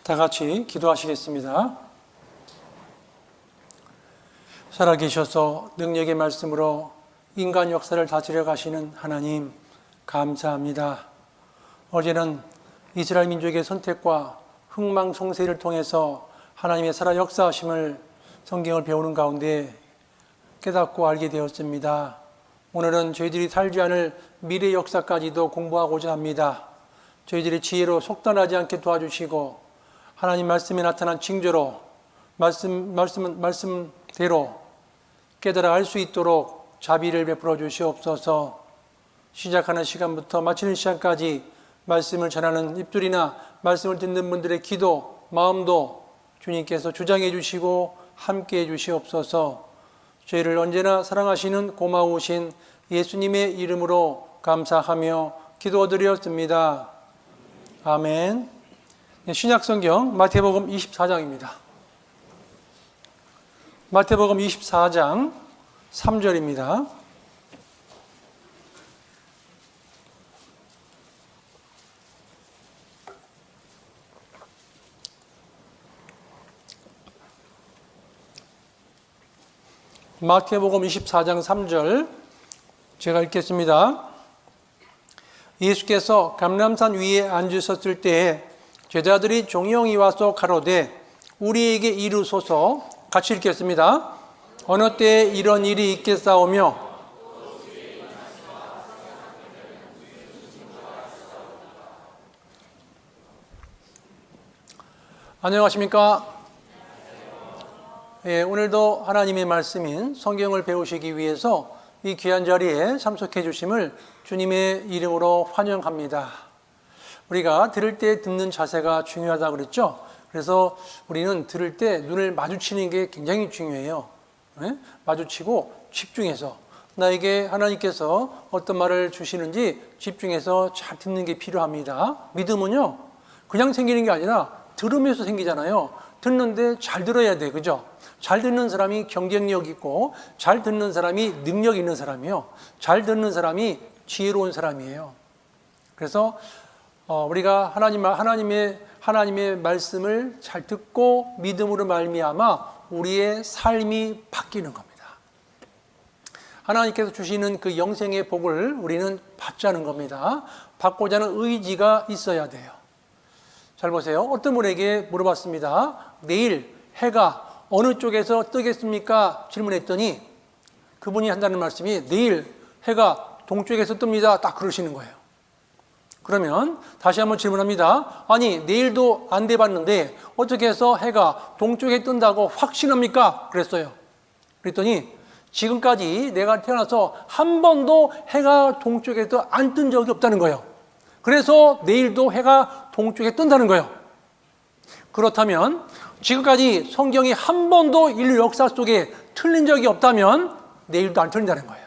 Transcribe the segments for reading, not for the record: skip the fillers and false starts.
다 같이 기도하시겠습니다. 살아계셔서 능력의 말씀으로 인간 역사를 다스려 가시는 하나님 감사합니다. 어제는 이스라엘 민족의 선택과 흥망성쇠를 통해서 하나님의 살아 역사하심을 성경을 배우는 가운데 깨닫고 알게 되었습니다. 오늘은 저희들이 살지 않을 미래 역사까지도 공부하고자 합니다. 저희들의 지혜로 속단하지 않게 도와주시고 하나님 말씀에 나타난 징조로 말씀대로 깨달아 알 수 있도록 자비를 베풀어 주시옵소서. 시작하는 시간부터 마치는 시간까지 말씀을 전하는 입술이나 말씀을 듣는 분들의 기도, 마음도 주님께서 주장해 주시고 함께 해 주시옵소서. 저희를 언제나 사랑하시는 고마우신 예수님의 이름으로 감사하며 기도드렸습니다. 아멘. 신약성경 마태복음 24장입니다. 마태복음 24장 3절입니다. 마태복음 24장 3절 제가 읽겠습니다. 예수께서 감람산 위에 앉으셨을 때에 제자들이 종영이 와서 가로되 우리에게 이루소서. 같이 읽겠습니다. 어느 때에 이런 일이 있겠사오며 안녕하십니까? 오늘도 하나님의 말씀인 성경을 배우시기 위해서 이 귀한 자리에 참석해 주심을 주님의 이름으로 환영합니다. 우리가 들을 때 듣는 자세가 중요하다고 그랬죠? 그래서 우리는 들을 때 눈을 마주치는 게 굉장히 중요해요. 마주치고 집중해서 나에게 하나님께서 어떤 말을 주시는지 집중해서 잘 듣는 게 필요합니다. 믿음은요, 그냥 생기는 게 아니라 들으면서 생기잖아요. 듣는데 잘 들어야 돼, 그죠? 잘 듣는 사람이 경쟁력 있고, 잘 듣는 사람이 능력 있는 사람이에요. 잘 듣는 사람이 지혜로운 사람이에요. 그래서 우리가 하나님의 말씀을 잘 듣고 믿음으로 말미암아 우리의 삶이 바뀌는 겁니다. 하나님께서 주시는 그 영생의 복을 우리는 받자는 겁니다. 받고자 하는 의지가 있어야 돼요. 잘 보세요. 어떤 분에게 물어봤습니다. 내일 해가 어느 쪽에서 뜨겠습니까? 질문했더니 그분이 한다는 말씀이 내일 해가 동쪽에서 뜹니다. 딱 그러시는 거예요. 그러면 다시 한번 질문합니다. 아니, 내일도 안 돼봤는데 어떻게 해서 해가 동쪽에 뜬다고 확신합니까? 그랬어요. 그랬더니 지금까지 내가 태어나서 한 번도 해가 동쪽에서 안 뜬 적이 없다는 거예요. 그래서 내일도 해가 동쪽에 뜬다는 거예요. 그렇다면 지금까지 성경이 한 번도 인류 역사 속에 틀린 적이 없다면 내일도 안 틀린다는 거예요.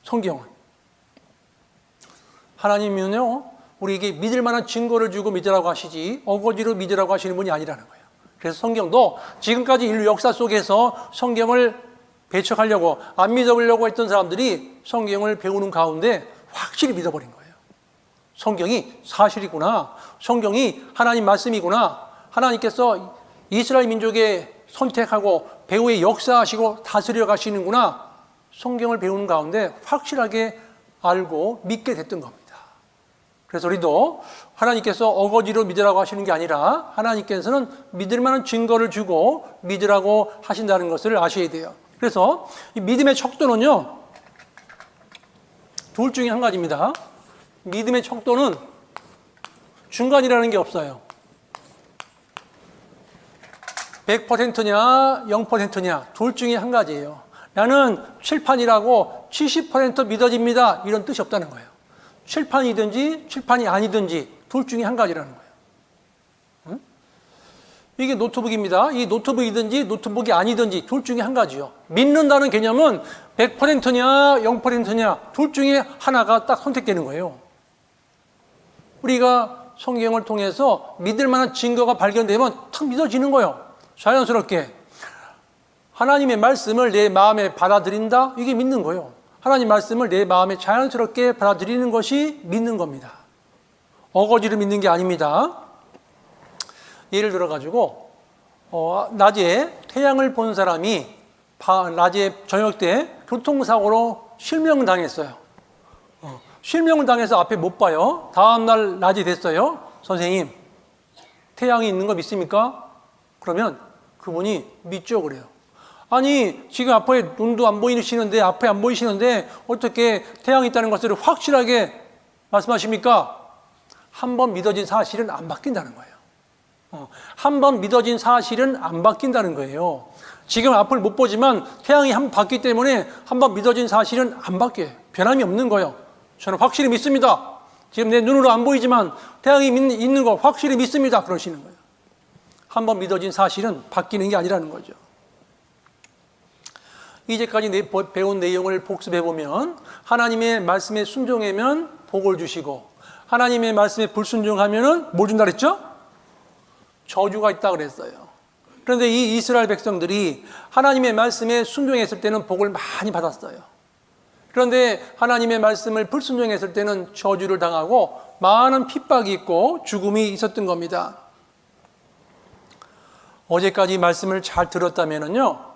성경은. 하나님은요, 우리에게 믿을 만한 증거를 주고 믿으라고 하시지 어거지로 믿으라고 하시는 분이 아니라는 거예요. 그래서 성경도 지금까지 인류 역사 속에서 성경을 배척하려고 안 믿어보려고 했던 사람들이 성경을 배우는 가운데 확실히 믿어버린 거예요. 성경이 사실이구나. 성경이 하나님 말씀이구나. 하나님께서 이스라엘 민족의 선택하고 배후에 역사하시고 다스려 가시는구나. 성경을 배우는 가운데 확실하게 알고 믿게 됐던 겁니다. 그래서 우리도 하나님께서 어거지로 믿으라고 하시는 게 아니라 하나님께서는 믿을 만한 증거를 주고 믿으라고 하신다는 것을 아셔야 돼요. 그래서 이 믿음의 척도는요, 둘 중에 한 가지입니다. 믿음의 척도는 중간이라는 게 없어요. 100%냐 0%냐 둘 중에 한 가지예요. 나는 칠판이라고 70% 믿어집니다. 이런 뜻이 없다는 거예요. 칠판이든지 칠판이 아니든지 둘 중에 한 가지라는 거예요. 응? 이게 노트북입니다. 이 노트북이든지 노트북이 아니든지 둘 중에 한 가지요. 믿는다는 개념은 100%냐 0%냐 둘 중에 하나가 딱 선택되는 거예요. 우리가 성경을 통해서 믿을 만한 증거가 발견되면 탁 믿어지는 거예요. 자연스럽게. 하나님의 말씀을 내 마음에 받아들인다? 이게 믿는 거예요. 하나님 말씀을 내 마음에 자연스럽게 받아들이는 것이 믿는 겁니다. 어거지로 믿는 게 아닙니다. 예를 들어가지고 낮에 태양을 본 사람이 낮에 저녁 때 교통사고로 실명당했어요. 실명을 당해서 앞에 못 봐요. 다음날 낮이 됐어요. 선생님, 태양이 있는 거 믿습니까? 그러면 그분이 믿죠 그래요. 아니 지금 앞에 눈도 안 보이시는데 앞에 안 보이시는데 어떻게 태양이 있다는 것을 확실하게 말씀하십니까? 한번 믿어진 사실은 안 바뀐다는 거예요. 한번 믿어진 사실은 안 바뀐다는 거예요. 지금 앞을 못 보지만 태양이 한번 봤기 때문에 한번 믿어진 사실은 안 바뀌어요. 변함이 없는 거예요. 저는 확실히 믿습니다. 지금 내 눈으로 안 보이지만 태양이 있는 거 확실히 믿습니다. 그러시는 거예요. 한번 믿어진 사실은 바뀌는 게 아니라는 거죠. 이제까지 배운 내용을 복습해보면 하나님의 말씀에 순종하면 복을 주시고 하나님의 말씀에 불순종하면 뭘 준다 그랬죠? 저주가 있다 그랬어요. 그런데 이 이스라엘 백성들이 하나님의 말씀에 순종했을 때는 복을 많이 받았어요. 그런데 하나님의 말씀을 불순종했을 때는 저주를 당하고 많은 핍박이 있고 죽음이 있었던 겁니다. 어제까지 말씀을 잘 들었다면요,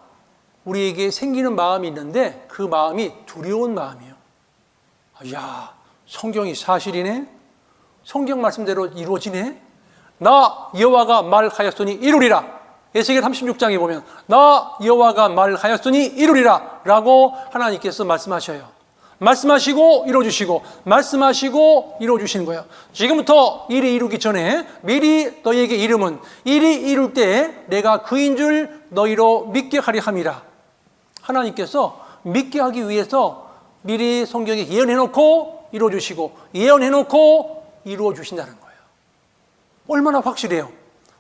우리에게 생기는 마음이 있는데 그 마음이 두려운 마음이에요. 야, 성경이 사실이네? 성경 말씀대로 이루어지네? 나 여호와가 말하였으니 이루리라. 에스겔 36장에 보면 나 여호와가 말하였으니 이루리라 라고 하나님께서 말씀하셔요. 말씀하시고 이루어주시고 말씀하시고 이루어주시는 거예요. 지금부터 일이 이루기 전에 미리 너희에게 이름은 일이 이룰 때 내가 그인 줄 너희로 믿게 하리 함이라. 하나님께서 믿게 하기 위해서 미리 성경에 예언해놓고 이루어주시고 예언해놓고 이루어주신다는 거예요. 얼마나 확실해요.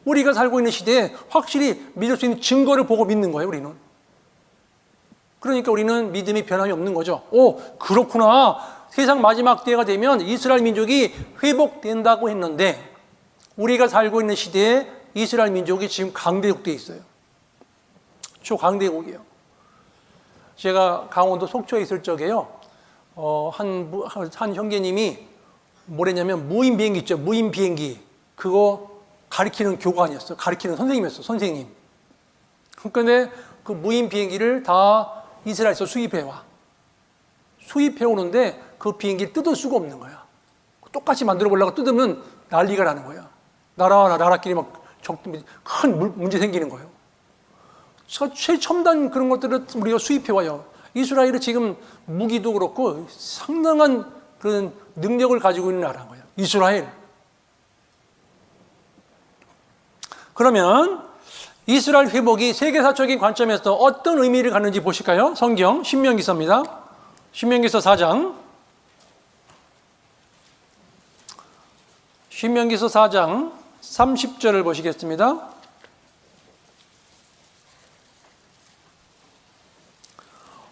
우리가 살고 있는 시대에 확실히 믿을 수 있는 증거를 보고 믿는 거예요. 우리는. 그러니까 우리는 믿음이 변함이 없는 거죠. 오, 그렇구나. 세상 마지막 때가 되면 이스라엘 민족이 회복된다고 했는데 우리가 살고 있는 시대에 이스라엘 민족이 지금 강대국되어 있어요. 초강대국이에요. 제가 강원도 속초에 있을 적에요. 한 형제님이 뭐랬냐면 무인 비행기 있죠. 무인 비행기. 그거 가르치는 교관이었어요. 가르치는 선생님이었어요. 선생님. 그런데 그 무인 비행기를 다 이스라엘에서 수입해와. 수입해오는데 그 비행기를 뜯을 수가 없는 거야. 똑같이 만들어 보려고 뜯으면 난리가 나는 거야. 나라와 나라끼리 막 큰 문제 생기는 거예요. 최첨단 그런 것들을 우리가 수입해와요. 이스라엘은 지금 무기도 그렇고 상당한 그런 능력을 가지고 있는 나라인 거예요. 이스라엘. 그러면 이스라엘 회복이 세계사적인 관점에서 어떤 의미를 갖는지 보실까요? 성경 신명기서입니다. 신명기서 4장. 신명기서 4장 30절을 보시겠습니다.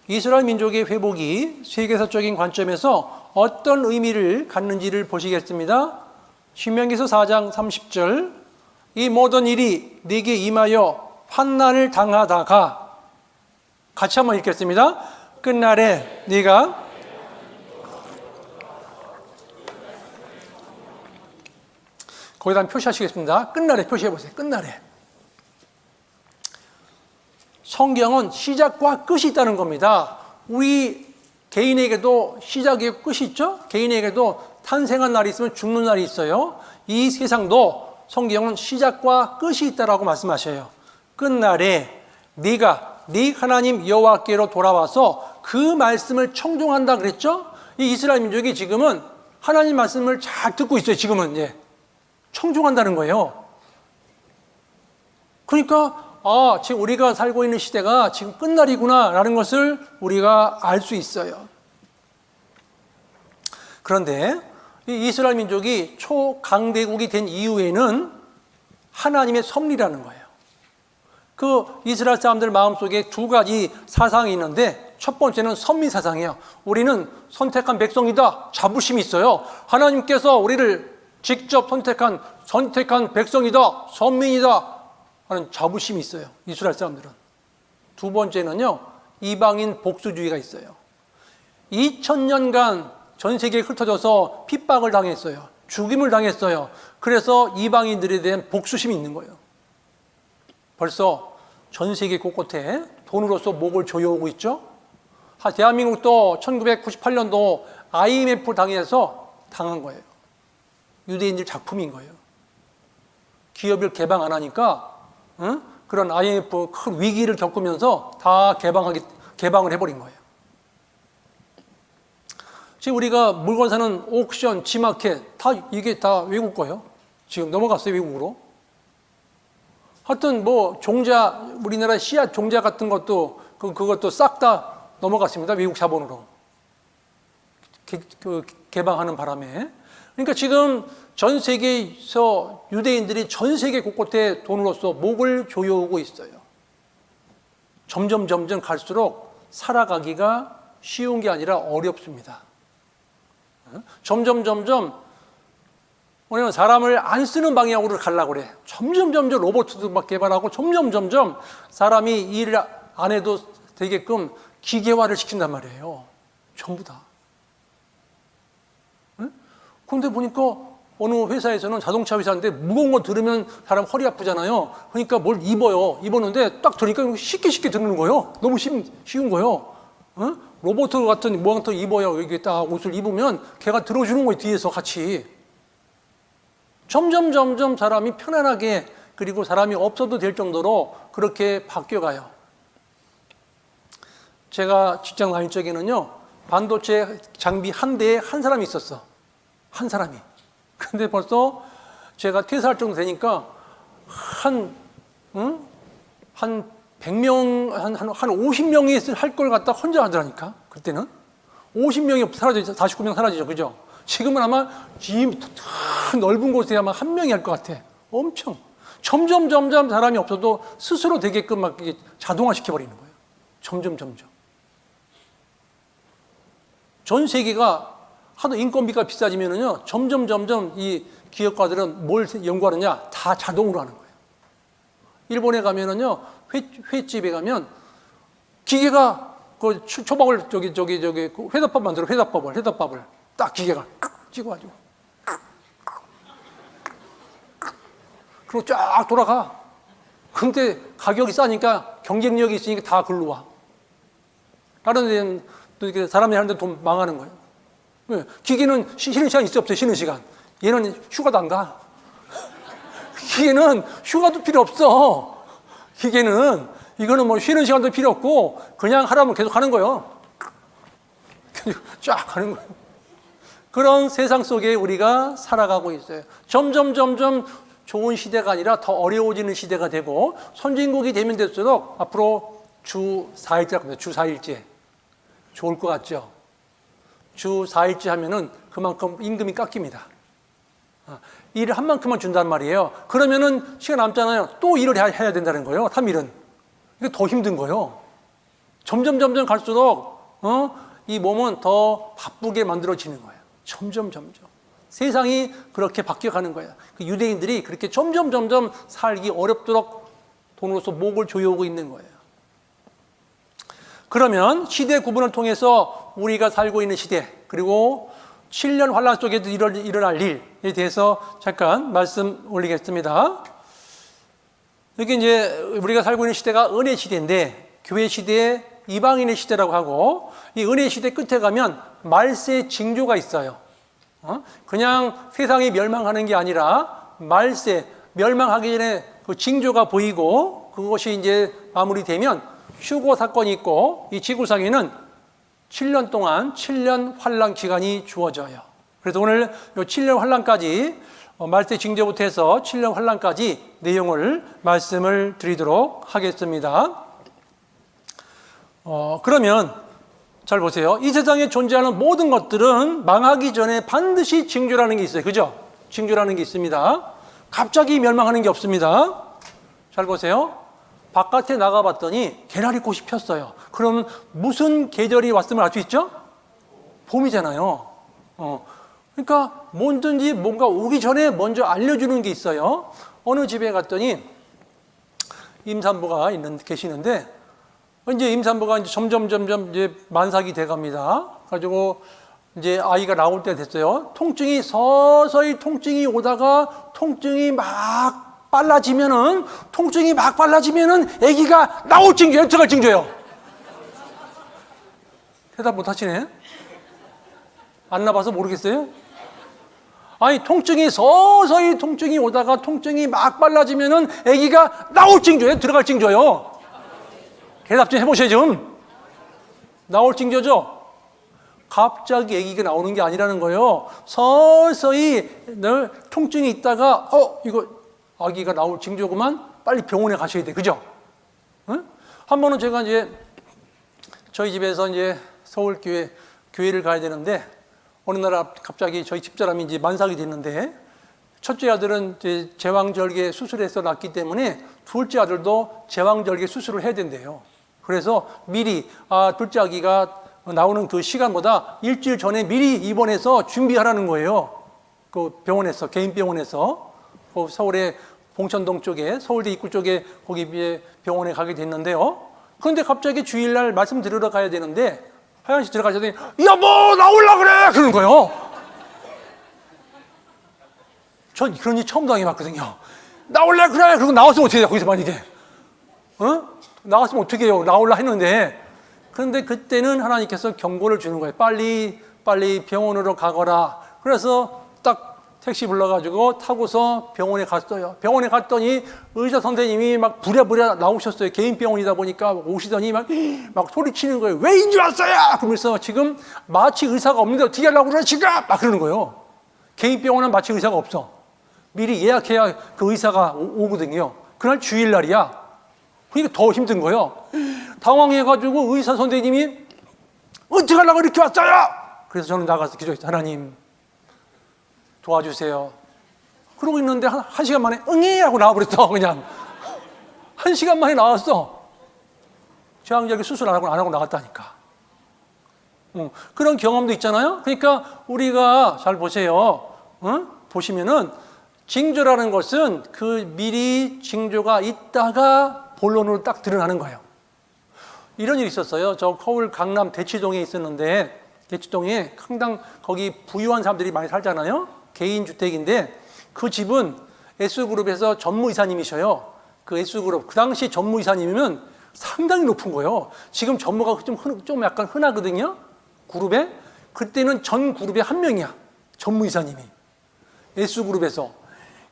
이스라엘 민족의 회복이 세계사적인 관점에서 어떤 의미를 갖는지를 보시겠습니다. 신명기서 4장 30절. 이 모든 일이 네게 임하여 환난을 당하다가 같이 한번 읽겠습니다. 끝날에 네가 거기다 표시하시겠습니다. 끝날에 표시해 보세요. 끝날에. 성경은 시작과 끝이 있다는 겁니다. 우리 개인에게도 시작이 끝이 있죠? 개인에게도 탄생한 날이 있으면 죽는 날이 있어요. 이 세상도 성경은 시작과 끝이 있다라고 말씀하셔요. 끝날에 네가 네 하나님 여호와께로 돌아와서 그 말씀을 청종한다 그랬죠? 이 이스라엘 민족이 지금은 하나님 말씀을 잘 듣고 있어요. 지금은 청종한다는 거예요. 그러니까 지금 우리가 살고 있는 시대가 지금 끝날이구나라는 것을 우리가 알 수 있어요. 그런데 이 이스라엘 민족이 초강대국이 된 이후에는 하나님의 섭리라는 거예요. 그 이스라엘 사람들 마음속에 두 가지 사상이 있는데 첫 번째는 선민 사상이에요. 우리는 선택한 백성이다. 자부심이 있어요. 하나님께서 우리를 직접 선택한 백성이다. 선민이다. 하는 자부심이 있어요. 이스라엘 사람들은. 두 번째는요, 이방인 복수주의가 있어요. 2000년간 전 세계에 흩어져서 핍박을 당했어요. 죽임을 당했어요. 그래서 이방인들에 대한 복수심이 있는 거예요. 벌써 전 세계 곳곳에 돈으로서 목을 조여오고 있죠. 대한민국도 1998년도 IMF 당해서 당한 거예요. 유대인들 작품인 거예요. 기업을 개방 안 하니까 그런 IMF 큰 위기를 겪으면서 다 개방을 해버린 거예요. 지금 우리가 물건 사는 옥션, 지마켓 이게 다 외국 거예요. 지금 넘어갔어요, 외국으로. 하여튼 뭐 종자, 우리나라 씨앗 종자 같은 것도 그것도 싹 다 넘어갔습니다. 외국 자본으로. 개방하는 바람에. 그러니까 지금 전 세계에서 유대인들이 전 세계 곳곳에 돈으로서 목을 조여오고 있어요. 점점 갈수록 살아가기가 쉬운 게 아니라 어렵습니다. 점점 왜냐면 사람을 안 쓰는 방향으로 가려고 그래. 점점 로봇도 막 개발하고 점점 사람이 일을 안 해도 되게끔 기계화를 시킨단 말이에요. 전부 다. 그런데 보니까 어느 회사에서는 자동차 회사인데 무거운 거 들으면 사람 허리 아프잖아요. 그러니까 뭘 입었는데 딱 들으니까 쉽게 들는 거예요. 너무 쉬운 거예요. 로봇 같은 모양도 입어요. 이게 딱 옷을 입으면 걔가 들어주는 거예요. 뒤에서 같이. 점점 사람이 편안하게, 그리고 사람이 없어도 될 정도로 그렇게 바뀌어가요. 제가 직장 다닐 적에는요, 반도체 장비 한 대에 한 사람이 있었어. 한 사람이. 근데 벌써 제가 퇴사할 정도 되니까 한 100명, 한 50명이 할 걸 갖다 혼자 하더라니까. 그때는 50명이 사라지죠. 49명 사라지죠. 그죠? 지금은 아마 넓은 곳에 아마 한 명이 할 것 같아. 엄청. 점점 사람이 없어도 스스로 되게끔 막 자동화 시켜버리는 거예요. 점점. 전 세계가 하도 인건비가 비싸지면은요, 점점 이 기업가들은 뭘 연구하느냐? 다 자동으로 하는 거예요. 일본에 가면은요, 횟집에 가면 기계가 그 초밥을 회덮밥 만들어. 회덮밥을 딱 기계가 찍어가지고 그리고 쫙 돌아가. 근데 가격이 싸니까 경쟁력이 있으니까 다 글로 와. 다른 데는 또 이렇게 사람이 하는데 돈 망하는 거예요. 왜? 기계는 쉬는 시간 있어 없어요? 쉬는 시간. 얘는 휴가도 안 가. 기계는 휴가도 필요 없어. 이거는 뭐 쉬는 시간도 필요 없고 그냥 하라면 계속 하는 거예요. 쫙 가는 거예요. 그런 세상 속에 우리가 살아가고 있어요. 점점 좋은 시대가 아니라 더 어려워지는 시대가 되고, 선진국이 되면 될수록 앞으로 주 4일제라고 합니다. 주 4일제. 좋을 것 같죠? 주 4일째 하면은 그만큼 임금이 깎입니다. 일을 한 만큼만 준단 말이에요. 그러면은 시간 남잖아요. 또 일을 해야 된다는 거예요. 3일은. 이게 더 힘든 거예요. 점점 갈수록 이 몸은 더 바쁘게 만들어지는 거예요. 점점. 세상이 그렇게 바뀌어가는 거예요. 그 유대인들이 그렇게 점점 살기 어렵도록 돈으로서 목을 조여오고 있는 거예요. 그러면 시대 구분을 통해서 우리가 살고 있는 시대, 그리고 7년 환란 속에도 일어날 일에 대해서 잠깐 말씀 올리겠습니다. 여기 이제 우리가 살고 있는 시대가 은혜 시대인데, 교회 시대에 이방인의 시대라고 하고, 이 은혜 시대 끝에 가면 말세 징조가 있어요. 그냥 세상이 멸망하는 게 아니라 말세, 멸망하기 전에 그 징조가 보이고, 그것이 이제 마무리되면 휴고 사건이 있고, 이 지구상에는 7년 동안 7년 환란 기간이 주어져요. 그래서 오늘 이 7년 환란까지, 말세 징조부터 해서 7년 환란까지 내용을 말씀을 드리도록 하겠습니다. 그러면 잘 보세요. 이 세상에 존재하는 모든 것들은 망하기 전에 반드시 징조라는 게 있어요. 그죠? 징조라는 게 있습니다. 갑자기 멸망하는 게 없습니다. 잘 보세요. 바깥에 나가봤더니 개나리 꽃이 폈어요. 그러면 무슨 계절이 왔음을 알 수 있죠? 봄이잖아요. 그러니까 뭐든지 뭔가 오기 전에 먼저 알려주는 게 있어요. 어느 집에 갔더니 임산부가 계시는데, 이제 임산부가 이제 점점 이제 만삭이 돼갑니다. 가지고 이제 아이가 나올 때 됐어요. 통증이 서서히 오다가 통증이 막 빨라지면은, 통증이 막 빨라지면은 아기가 나올 징조예요, 들어갈 징조예요? 대답 못 하시네? 안 나봐서 모르겠어요? 아니, 통증이 서서히 통증이 오다가 통증이 막 빨라지면은 아기가 나올 징조예요, 들어갈 징조예요? 대답 좀 해보세요, 좀. 나올 징조죠? 갑자기 아기가 나오는 게 아니라는 거예요. 서서히 통증이 있다가 이거 아기가 나올 징조구만, 빨리 병원에 가셔야 돼. 그죠? 응? 한 번은 제가 이제 저희 집에서 이제 교회를 가야 되는데, 어느 날 갑자기 저희 집사람이 이제 만삭이 됐는데, 첫째 아들은 이제 제왕절개 수술해서 낳기 때문에 둘째 아들도 제왕절개 수술을 해야 된대요. 그래서 미리 둘째 아기가 나오는 그 시간보다 일주일 전에 미리 입원해서 준비하라는 거예요. 그 병원에서, 개인 병원에서, 그 서울의 봉천동 쪽에, 서울대 입구 쪽에 거기 병원에 가게 됐는데요. 그런데 갑자기 주일날 말씀 들으러 가야 되는데, 화장실 들어가더니 여보 나올라 그래 그러는 거예요. 전 그런 일 처음 당해봤거든요. 나올래 그래. 그리고 나왔으면 어떻게 해요, 거기서 만약에 나왔으면 어떻게 해요. 나올라 했는데, 그런데 그때는 하나님께서 경고를 주는 거예요. 빨리 병원으로 가거라. 그래서 딱 택시 불러가지고 타고서 병원에 갔어요. 병원에 갔더니 의사 선생님이 막 부랴부랴 나오셨어요. 개인 병원이다 보니까 오시더니 막 소리치는 거예요. 왜 인지 왔어요? 그러면서 지금 마취 의사가 없는데 어떻게 하려고 그래 지금? 막 그러는 거예요. 개인 병원은 마취 의사가 없어. 미리 예약해야 그 의사가 오거든요. 그날 주일날이야. 그러니까 더 힘든 거예요. 당황해가지고 의사 선생님이 어떻게 하려고 이렇게 왔어요? 그래서 저는 나가서 기도했어요. 하나님 도와주세요. 그러고 있는데 한 시간 만에 응애 하고 나와버렸어. 그냥 한 시간 만에 나왔어. 제왕절개 수술 안 하고 나갔다니까. 그런 경험도 있잖아요. 그러니까 우리가 잘 보세요. 보시면은 징조라는 것은 그 미리 징조가 있다가 본론으로 딱 드러나는 거예요. 이런 일이 있었어요. 저 서울 강남 대치동에 있었는데, 대치동에 상당 거기 부유한 사람들이 많이 살잖아요. 개인 주택인데, 그 집은 S그룹에서 전무이사님이셔요. 그 S그룹, 그 당시 전무이사님이면 상당히 높은 거예요. 지금 전무가 좀 약간 흔하거든요, 그룹에. 그때는 전 그룹에 한 명이야, 전무이사님이, S그룹에서.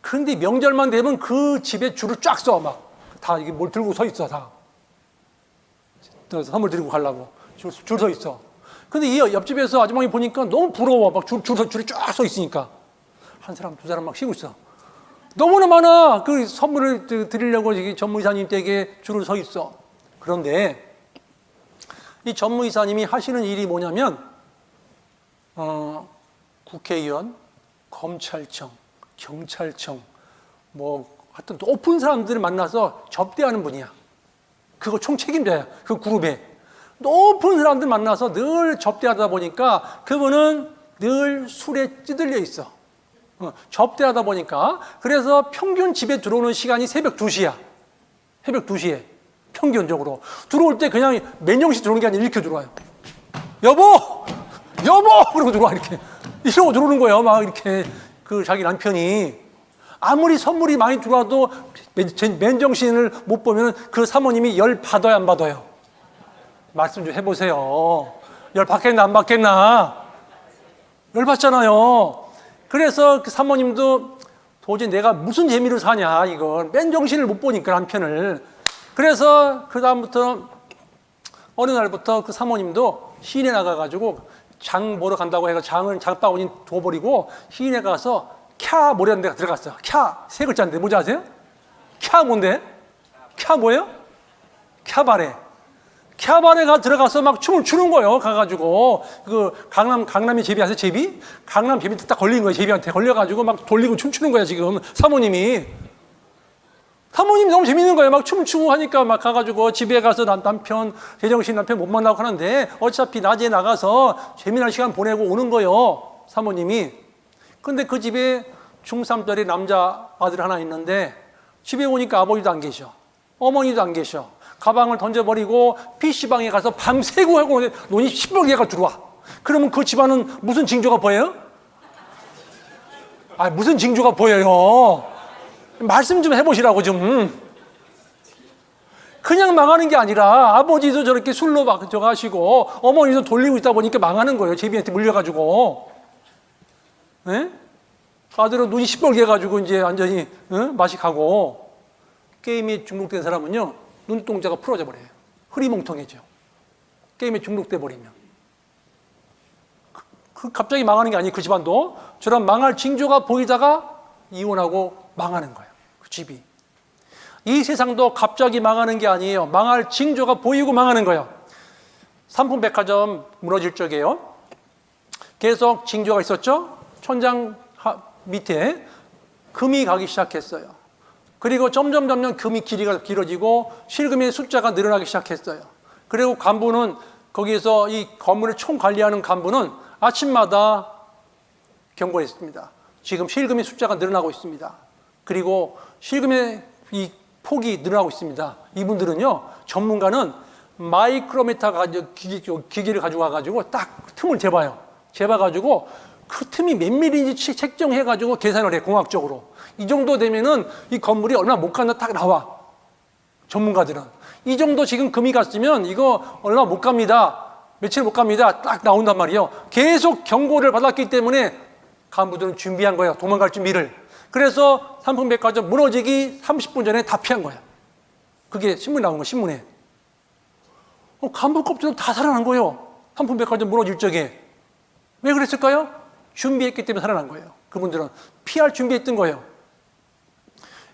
그런데 명절만 되면 그 집에 줄을 쫙 서. 막 다 이게 뭘 들고 서 있어. 다 선물 드리고 가려고 줄 서 있어. 근데 이 옆집에서 아주머니 보니까 너무 부러워. 막 줄이 쫙 서 있으니까 한 사람 두 사람 막 쉬고 있어. 너무나 많아. 그 선물을 드리려고 전무이사님 댁에 줄을 서 있어. 그런데 이 전무이사님이 하시는 일이 뭐냐면 국회의원, 검찰청, 경찰청, 하여튼 높은 사람들을 만나서 접대하는 분이야. 그거 총책임자야. 그 그룹에 높은 사람들 만나서 늘 접대하다 보니까 그분은 늘 술에 찌들려 있어. 접대하다 보니까. 그래서 평균 집에 들어오는 시간이 새벽 2시야. 새벽 2시에 평균적으로 들어올 때 그냥 맨정신 들어오는 게 아니라 이렇게 들어와요. 여보 그러고 들어와. 이러고 들어오는 거예요. 막 이렇게 그 자기 남편이 아무리 선물이 많이 들어와도 맨정신을 못 보면 그 사모님이 열 받아요, 안 받아요? 말씀 좀 해보세요. 열 받겠나 안 받겠나? 열 받잖아요. 그래서 그 사모님도 도저히 내가 무슨 재미로 사냐, 이건 맨정신을 못 보니까 남편을. 그래서 그 다음부터 어느 날부터 그 사모님도 시내 나가가지고 장 보러 간다고 해서 장바구니 둬버리고 시내 가서 캬 모래라는 데가 들어갔어요. 캬 세 글자인데 뭔지 아세요? 캬 뭔데? 캬 뭐예요? 캬바레가 들어가서 막 춤을 추는 거예요. 가가지고 그 강남이 제비 아세요? 제비? 강남 제비한테 딱 걸린 거예요. 제비한테 걸려가지고 막 돌리고 춤추는 거야. 지금 사모님이 너무 재밌는 거예요. 막 춤추고 하니까 막 가가지고 집에 가서 남편 제정신 남편 못 만나고 하는데 어차피 낮에 나가서 재미난 시간 보내고 오는 거예요, 사모님이. 근데 그 집에 중3짜리 남자 아들 하나 있는데 집에 오니까 아버지도 안 계셔, 어머니도 안 계셔. 가방을 던져버리고 PC방에 가서 밤새고 하고 논이 시뻘개가 들어와. 그러면 그 집안은 무슨 징조가 보여요? 무슨 징조가 보여요? 말씀 좀 해보시라고 좀. 그냥 망하는 게 아니라 아버지도 저렇게 술로 막 저가시고 어머니도 돌리고 있다 보니까 망하는 거예요. 제비한테 물려가지고. 네? 아들은 눈이 시뻘게 해가지고 이제 완전히 맛이 가고, 게임에 중독된 사람은요 눈동자가 풀어져 버려요. 흐리멍텅해져. 게임에 중독돼 버리면. 갑자기 망하는 게 아니에요. 그 집안도 저런 망할 징조가 보이다가 이혼하고 망하는 거예요. 그 집이. 이 세상도 갑자기 망하는 게 아니에요. 망할 징조가 보이고 망하는 거예요. 삼풍백화점 무너질 적에요, 계속 징조가 있었죠. 천장 밑에 금이 가기 시작했어요. 그리고 점점 금이 길이가 길어지고 실금의 숫자가 늘어나기 시작했어요. 그리고 간부는, 거기에서 이 건물을 총관리하는 간부는 아침마다 경고했습니다. 지금 실금의 숫자가 늘어나고 있습니다. 그리고 실금의 이 폭이 늘어나고 있습니다. 이분들은요, 전문가는 마이크로미터 기기를 가지고 와가지고 딱 틈을 재봐요. 재봐가지고 그 틈이 몇 밀리인지 책정해가지고 계산을 해, 공학적으로. 이 정도 되면은 이 건물이 얼마 못 간다 딱 나와. 전문가들은. 이 정도 지금 금이 갔으면 이거 얼마 못 갑니다. 며칠 못 갑니다. 딱 나온단 말이에요. 계속 경고를 받았기 때문에 간부들은 준비한 거예요. 도망갈 준비를. 그래서 삼풍백화점 무너지기 30분 전에 다 피한 거예요. 그게 신문에 나온 거예요. 신문에. 간부 껍질은 다 살아난 거예요. 삼풍백화점 무너질 적에. 왜 그랬을까요? 준비했기 때문에 살아난 거예요. 그분들은 피할 준비했던 거예요.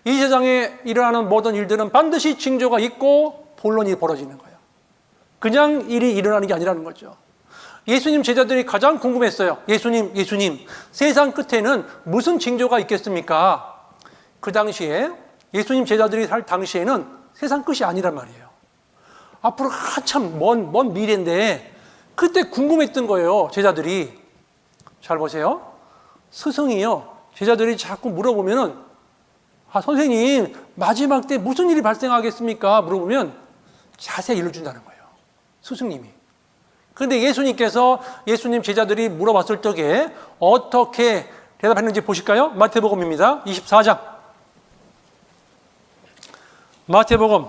이 세상에 일어나는 모든 일들은 반드시 징조가 있고 본론이 벌어지는 거예요. 그냥 일이 일어나는 게 아니라는 거죠. 예수님 제자들이 가장 궁금했어요. 예수님, 세상 끝에는 무슨 징조가 있겠습니까? 그 당시에 예수님 제자들이 살 당시에는 세상 끝이 아니란 말이에요. 앞으로 한참 먼 미래인데 그때 궁금했던 거예요. 제자들이. 잘 보세요. 스승이요, 제자들이 자꾸 물어보면은, 선생님 마지막 때 무슨 일이 발생하겠습니까? 물어보면 자세히 일러준다는 거예요. 스승님이. 그런데 예수님께서 예수님 제자들이 물어봤을 적에 어떻게 대답했는지 보실까요? 마태복음입니다. 24장. 마태복음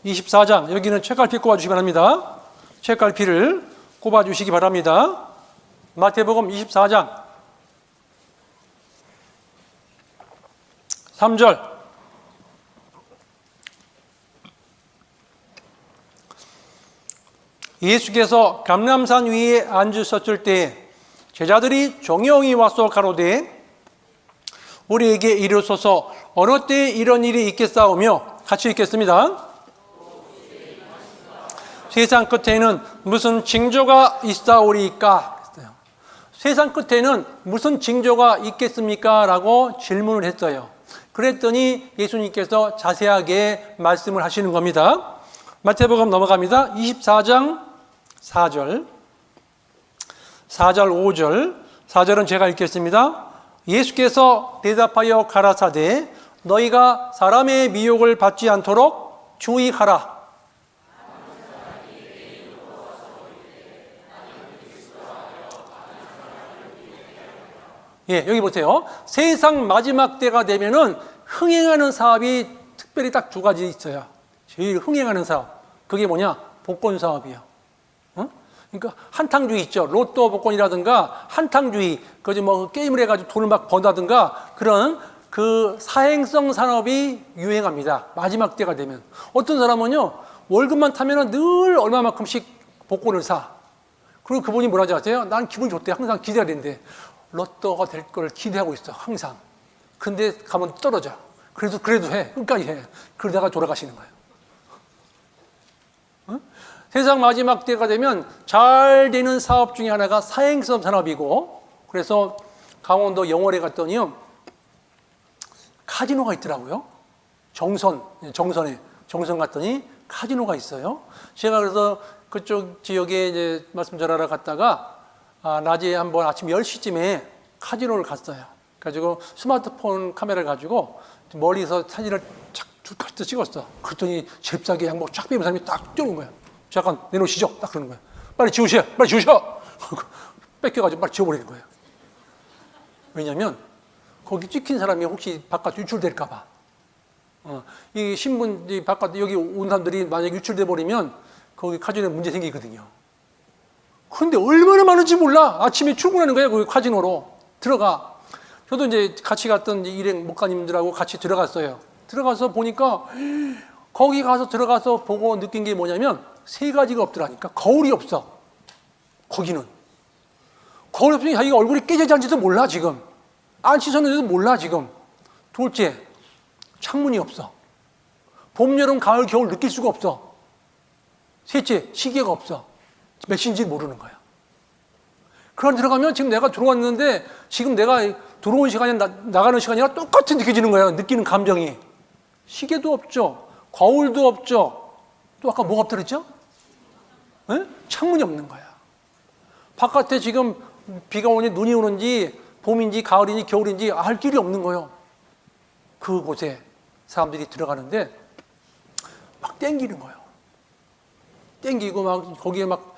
24장. 여기는 책갈피 꼽아주시기 바랍니다. 책갈피를 꼽아주시기 바랍니다. 마태복음 24장 3절. 예수께서 감람산 위에 앉으셨을 때 제자들이 정령이 와서 가로되 우리에게 이르소서 어느 때에 이런 일이 있겠사오며, 같이 읽겠습니다. 세상 끝에는 무슨 징조가 있사오리까? 세상 끝에는 무슨 징조가 있겠습니까? 라고 질문을 했어요. 그랬더니 예수님께서 자세하게 말씀을 하시는 겁니다. 마태복음 넘어갑니다. 24장 4절, 4절, 5절. 4절은 제가 읽겠습니다. 예수께서 대답하여 가라사대 너희가 사람의 미혹을 받지 않도록 주의하라. 예, 여기 보세요. 세상 마지막 때가 되면은 흥행하는 사업이 특별히 딱 두 가지 있어요. 제일 흥행하는 사업. 그게 뭐냐? 복권 사업이에요. 그러니까 한탕주의 있죠. 로또 복권이라든가 한탕주의, 그지 뭐 게임을 해가지고 돈을 막 번다든가 그런 그 사행성 산업이 유행합니다. 마지막 때가 되면. 어떤 사람은요, 월급만 타면은 늘 얼마만큼씩 복권을 사. 그리고 그분이 뭐라지 아세요? 난 기분이 좋대. 항상 기대가 된대. 로또가 될 걸 기대하고 있어, 항상. 근데 가면 떨어져. 그래도 해. 끝까지 해. 그러다가 돌아가시는 거예요. 세상 마지막 때가 되면 잘 되는 사업 중에 하나가 사행성 산업이고, 그래서 강원도 영월에 갔더니요, 카지노가 있더라고요. 정선 갔더니 카지노가 있어요. 제가 그래서 그쪽 지역에 이제 말씀 전하러 갔다가 낮에 한번 아침 10시쯤에 카지노를 갔어요. 그래가지고 스마트폰 카메라를 가지고 멀리서 사진을 착 찍었어. 그랬더니 잽싸게 양복 쫙 빼면 사람이 딱 뛰어오는 거야. 잠깐 내놓으시죠. 딱 그러는 거야. 빨리 지우셔. 뺏겨가지고 빨리 지워버리는 거예요. 왜냐면 거기 찍힌 사람이 혹시 바깥 유출될까 봐. 이 신문 이 바깥 여기 온 사람들이 만약 유출돼 버리면 거기 카지노에 문제 생기거든요. 그런데 얼마나 많은지 몰라. 아침에 출근하는 거야, 그 카지노로 들어가. 저도 이제 같이 갔던 일행 목사님들하고 같이 들어갔어요. 들어가서 보니까 거기 가서 들어가서 보고 느낀 게 뭐냐면 세 가지가 없더라니까. 거울이 없어. 거기는 거울이 없으니 자기가 얼굴이 깨져있는지도 몰라 지금. 안 씻었는지도 몰라 지금. 둘째, 창문이 없어. 봄, 여름, 가을, 겨울 느낄 수가 없어. 셋째, 시계가 없어. 몇 시인지 모르는 거야. 그럼 들어가면 지금 내가 들어왔는데 지금 내가 들어온 시간이 나가는 시간이랑 똑같이 느껴지는 거야. 느끼는 감정이. 시계도 없죠. 거울도 없죠. 또 아까 뭐가 없다 그랬죠? 네? 창문이 없는 거야. 바깥에 지금 비가 오니 눈이 오는지 봄인지 가을인지 겨울인지 알 길이 없는 거예요. 그곳에 사람들이 들어가는데 막 땡기는 거예요. 땡기고 막 거기에 막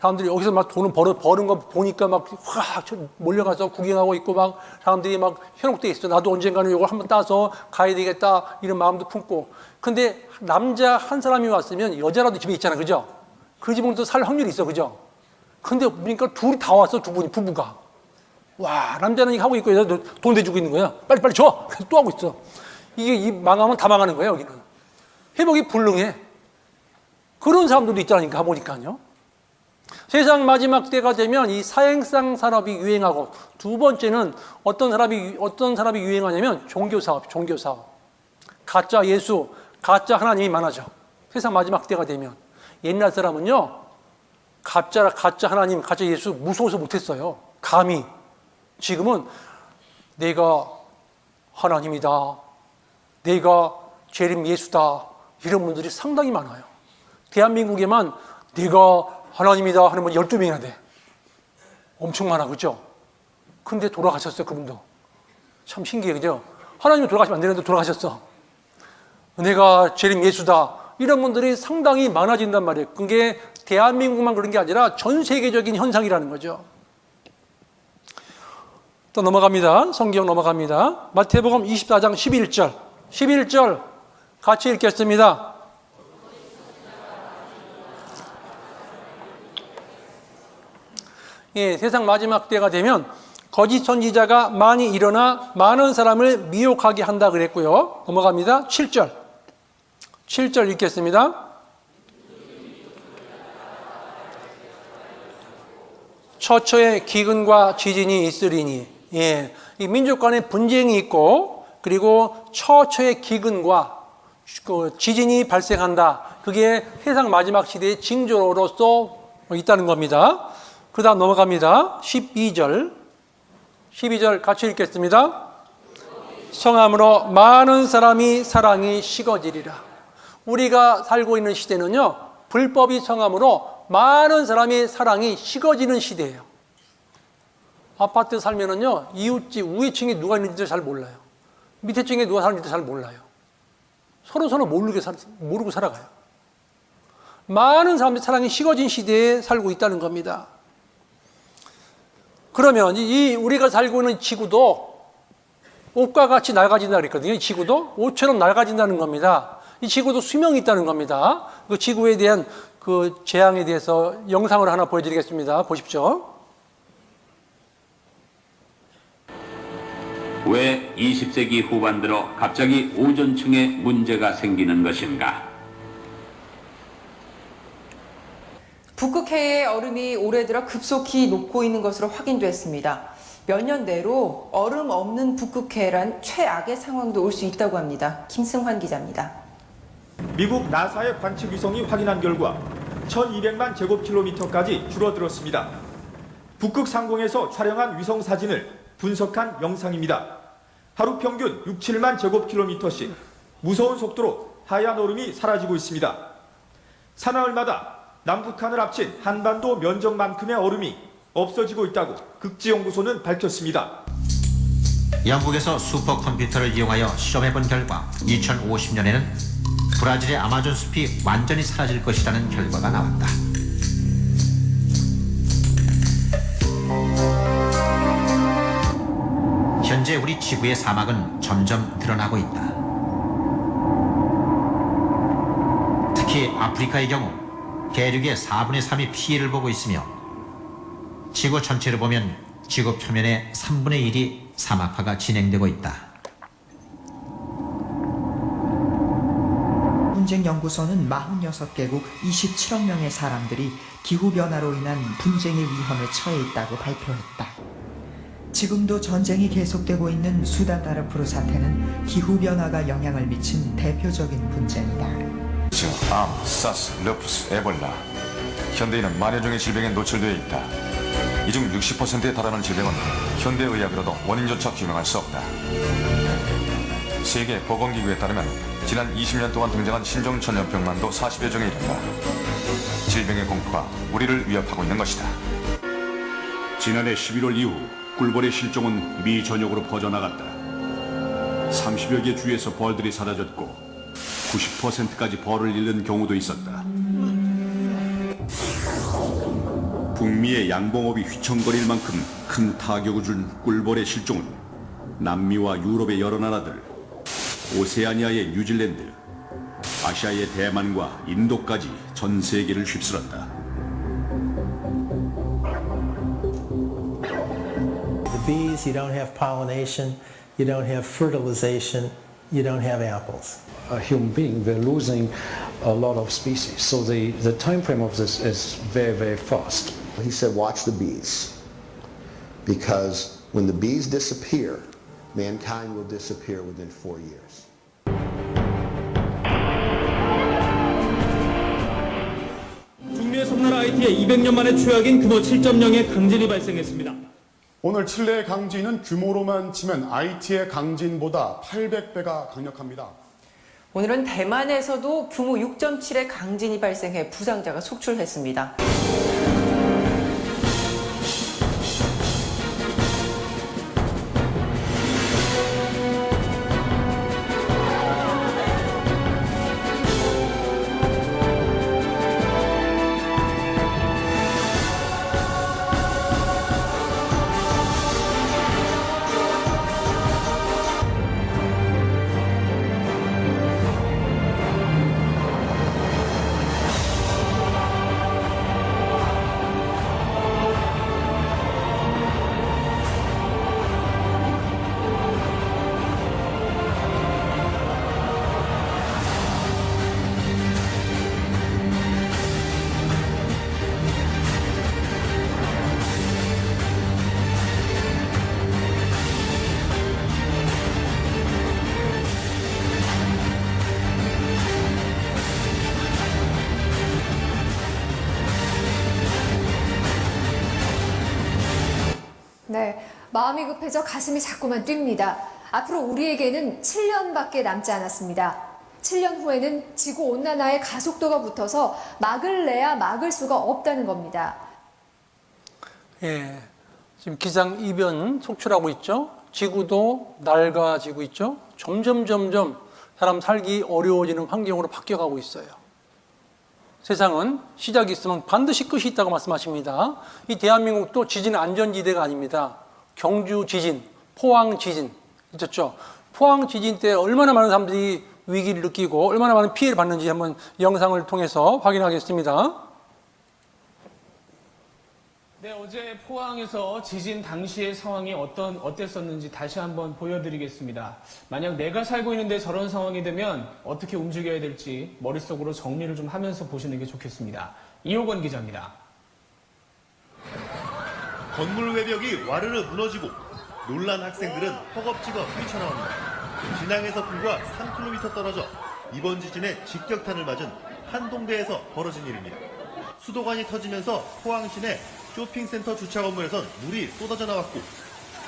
사람들이 여기서 막 돈을 버는 거 보니까 막 확 몰려가서 구경하고 있고 막 사람들이 막 현혹돼 있어. 나도 언젠가는 이걸 한번 따서 가야 되겠다 이런 마음도 품고. 근데 남자 한 사람이 왔으면 여자라도 집에 있잖아, 그죠? 그 집은 또 살 확률이 있어, 그죠? 근데 보니까 둘이 다 왔어, 두 분이 부부가. 와, 남자는 이거 하고 있고 여자도 돈 대주고 있는 거야. 빨리 줘. 또 하고 있어. 이게 이 망하면 다 망하는 거예요, 여기는. 회복이 불능해. 그런 사람들도 있다니까 보니까요. 세상 마지막 때가 되면 이 사행성 산업이 유행하고, 두 번째는 어떤 사람이 유행하냐면 종교 사업. 가짜 예수, 가짜 하나님이 많아져. 세상 마지막 때가 되면. 옛날 사람은요, 가짜 하나님, 가짜 예수 무서워서 못했어요. 감히. 지금은 내가 하나님이다, 내가 재림 예수다, 이런 분들이 상당히 많아요. 대한민국에만 내가 하나님이다 하는 분 12명이나 돼. 엄청 많아, 그죠? 근데 돌아가셨어요, 그분도. 참 신기해, 그죠? 하나님이 돌아가시면 안 되는데 돌아가셨어. 내가 재림 예수다, 이런 분들이 상당히 많아진단 말이에요. 그게 대한민국만 그런 게 아니라 전 세계적인 현상이라는 거죠. 또 넘어갑니다. 성경 넘어갑니다. 마태복음 24장 11절 같이 읽겠습니다. 예, 세상 마지막 때가 되면 거짓 선지자가 많이 일어나 많은 사람을 미혹하게 한다 그랬고요. 넘어갑니다. 7절 읽겠습니다. 처처에 기근과 지진이 있으리니. 예, 이 민족 간에 분쟁이 있고, 그리고 처처의 기근과 지진이 발생한다. 그게 세상 마지막 시대의 징조로서 있다는 겁니다. 그 다음 넘어갑니다. 12절 같이 읽겠습니다. 성함으로 많은 사람이 사랑이 식어지리라. 우리가 살고 있는 시대는요, 불법이 성함으로 많은 사람의 사랑이 식어지는 시대예요. 아파트 살면은요, 이웃집, 위층에 누가 있는지도 잘 몰라요. 밑에 층에 누가 사는지도 잘 몰라요. 서로 모르고 살아가요. 많은 사람들의 사랑이 식어진 시대에 살고 있다는 겁니다. 그러면 우리가 살고 있는 지구도 옷과 같이 낡아진다 그랬거든요. 이 지구도 옷처럼 낡아진다는 겁니다. 이 지구도 수명이 있다는 겁니다. 그 지구에 대한 그 재앙에 대해서 영상을 하나 보여드리겠습니다. 보십시오. 왜 20세기 후반 들어 갑자기 오존층에 문제가 생기는 것인가? 북극해의 얼음이 올해 들어 급속히 녹고 있는 것으로 확인됐습니다. 몇 년 내로 얼음 없는 북극해란 최악의 상황도 올 수 있다고 합니다. 김승환 기자입니다. 미국 나사의 관측 위성이 확인한 결과 1200만 제곱킬로미터까지 줄어들었습니다. 북극 상공에서 촬영한 위성 사진을 분석한 영상입니다. 하루 평균 6, 7만 제곱킬로미터씩 무서운 속도로 하얀 얼음이 사라지고 있습니다. 사나흘마다 남북한을 합친 한반도 면적만큼의 얼음이 없어지고 있다고 극지연구소는 밝혔습니다. 영국에서 슈퍼컴퓨터를 이용하여 실험해본 결과 2050년에는 브라질의 아마존 숲이 완전히 사라질 것이라는 결과가 나왔다. 현재 우리 지구의 사막은 점점 드러나고 있다. 아프리카의 경우 대륙의 4분의 3이 피해를 보고 있으며 지구 전체를 보면 지구 표면의 3분의 1이 사막화가 진행되고 있다. 분쟁연구소는 46개국 27억 명의 사람들이 기후변화로 인한 분쟁의 위험에 처해 있다고 발표했다. 지금도 전쟁이 계속되고 있는 수다다르푸르 사태는 기후변화가 영향을 미친 대표적인 분쟁이다. 지금 암, 사스, 르푸스, 에볼라 현대인은 만여 종의 질병에 노출되어 있다. 이 중 60%에 달하는 질병은 현대의학으로도 원인조차 규명할 수 없다. 세계 보건기구에 따르면 지난 20년 동안 등장한 신종 전염병만도 40여 종에 이른다. 질병의 공포가 우리를 위협하고 있는 것이다. 지난해 11월 이후 꿀벌의 실종은 미 전역으로 퍼져나갔다. 30여 개 주에서 벌들이 사라졌고 90%까지 벌을 잃는 경우도 있었다. 북미의 양봉업이 휘청거릴 만큼 큰 타격을 준 꿀벌의 실종은 남미와 유럽의 여러 나라들, 오세아니아의 뉴질랜드, 아시아의 대만과 인도까지 전 세계를 휩쓸었다. The bees, you don't have pollination, you don't have fertilization, you don't have apples. A human being, we're losing a lot of species. So the time frame of this is very, very fast. He said, watch the bees, because when the bees disappear, mankind will disappear within 4 years. 중미의 섬나라 하이티에 200년 만에 최악인 규모 7.0의 강진이 발생했습니다. 오늘 칠레의 강진은 규모로만 치면 하이티의 강진보다 800배가 강력합니다. 오늘은 대만에서도 규모 6.7의 강진이 발생해 부상자가 속출했습니다. 네, 마음이 급해져 가슴이 자꾸만 뜁니다. 앞으로 우리에게는 7년밖에 남지 않았습니다. 7년 후에는 지구온난화의 가속도가 붙어서 막을래야 막을 수가 없다는 겁니다. 예, 지금 기상이변 속출하고 있죠. 지구도 낡아지고 있죠. 점점 사람 살기 어려워지는 환경으로 바뀌어가고 있어요. 세상은 시작이 있으면 반드시 끝이 있다고 말씀하십니다. 이 대한민국도 지진 안전지대가 아닙니다. 경주 지진, 포항 지진 있었죠. 포항 지진 때 얼마나 많은 사람들이 위기를 느끼고 얼마나 많은 피해를 받는지 한번 영상을 통해서 확인하겠습니다. 네, 어제 포항에서 지진 당시의 상황이 어땠었는지 다시 한번 보여드리겠습니다. 만약 내가 살고 있는데 저런 상황이 되면 어떻게 움직여야 될지 머릿속으로 정리를 좀 하면서 보시는 게 좋겠습니다. 이호건 기자입니다. 건물 외벽이 와르르 무너지고 놀란 학생들은 허겁지겁 뛰쳐나옵니다. 진앙에서 불과 3km 떨어져 이번 지진에 직격탄을 맞은 한동대에서 벌어진 일입니다. 수도관이 터지면서 포항 시내 쇼핑센터 주차 건물에선 물이 쏟아져 나왔고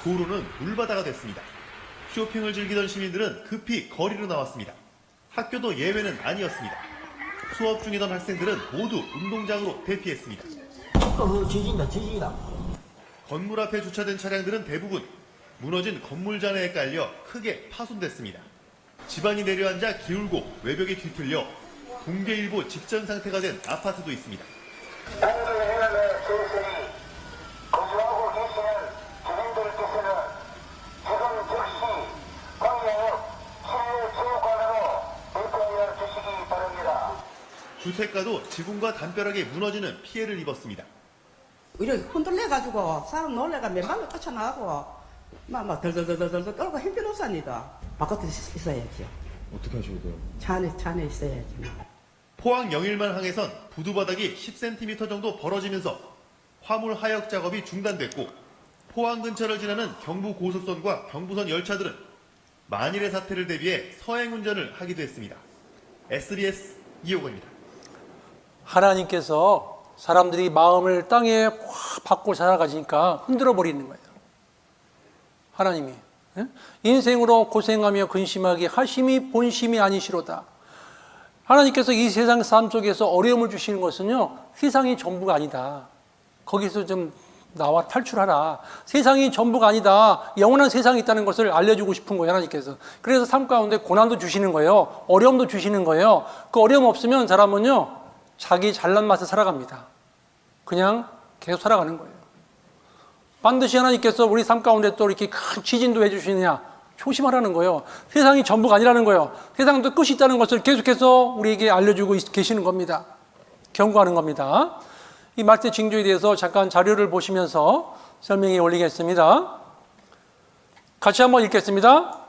도로는 물바다가 됐습니다. 쇼핑을 즐기던 시민들은 급히 거리로 나왔습니다. 학교도 예외는 아니었습니다. 수업 중이던 학생들은 모두 운동장으로 대피했습니다. 지진이다. 건물 앞에 주차된 차량들은 대부분 무너진 건물 잔해에 깔려 크게 파손됐습니다. 집안이 내려앉아 기울고 외벽이 뒤틀려 붕괴일보 직전 상태가 된 아파트도 있습니다. 거주하고 계시는 주민들께서는 지금 즉시 광양역 치료체육관으로 대피하여 주시기 바랍니다. 주택가도 지붕과 담벼락이 무너지는 피해를 입었습니다. 이렇게 흔들려가지고 사람 놀래가 맨발로 쫓아나가고 막 덜덜덜덜 떨고 힘들었습니다. 바깥에 있어야지. 어떻게 하셔야 돼요? 차 안에 있어야지. 포항 영일만 항에선 부두바닥이 10cm 정도 벌어지면서 화물 하역 작업이 중단됐고 포항 근처를 지나는 경부 고속선과 경부선 열차들은 만일의 사태를 대비해 서행 운전을 하기도 했습니다. SBS 이호건입니다. 하나님께서 사람들이 마음을 땅에 확 받고 살아가니까 흔들어 버리는 거예요. 하나님이. 예? 인생으로 고생하며 근심하기 하심이 본심이 아니시로다. 하나님께서 이 세상 삶 속에서 어려움을 주시는 것은요, 세상이 전부가 아니다. 거기서 좀 나와 탈출하라. 세상이 전부가 아니다. 영원한 세상이 있다는 것을 알려주고 싶은 거예요, 하나님께서. 그래서 삶 가운데 고난도 주시는 거예요. 어려움도 주시는 거예요. 그 어려움 없으면 사람은요, 자기 잘난 맛에 살아갑니다. 그냥 계속 살아가는 거예요. 반드시 하나님께서 우리 삶 가운데 또 이렇게 큰 지진도 해주시느냐, 조심하라는 거예요. 세상이 전부가 아니라는 거예요. 세상도 끝이 있다는 것을 계속해서 우리에게 알려주고 계시는 겁니다. 경고하는 겁니다. 이 말세 징조에 대해서 잠깐 자료를 보시면서 설명에 올리겠습니다. 같이 한번 읽겠습니다.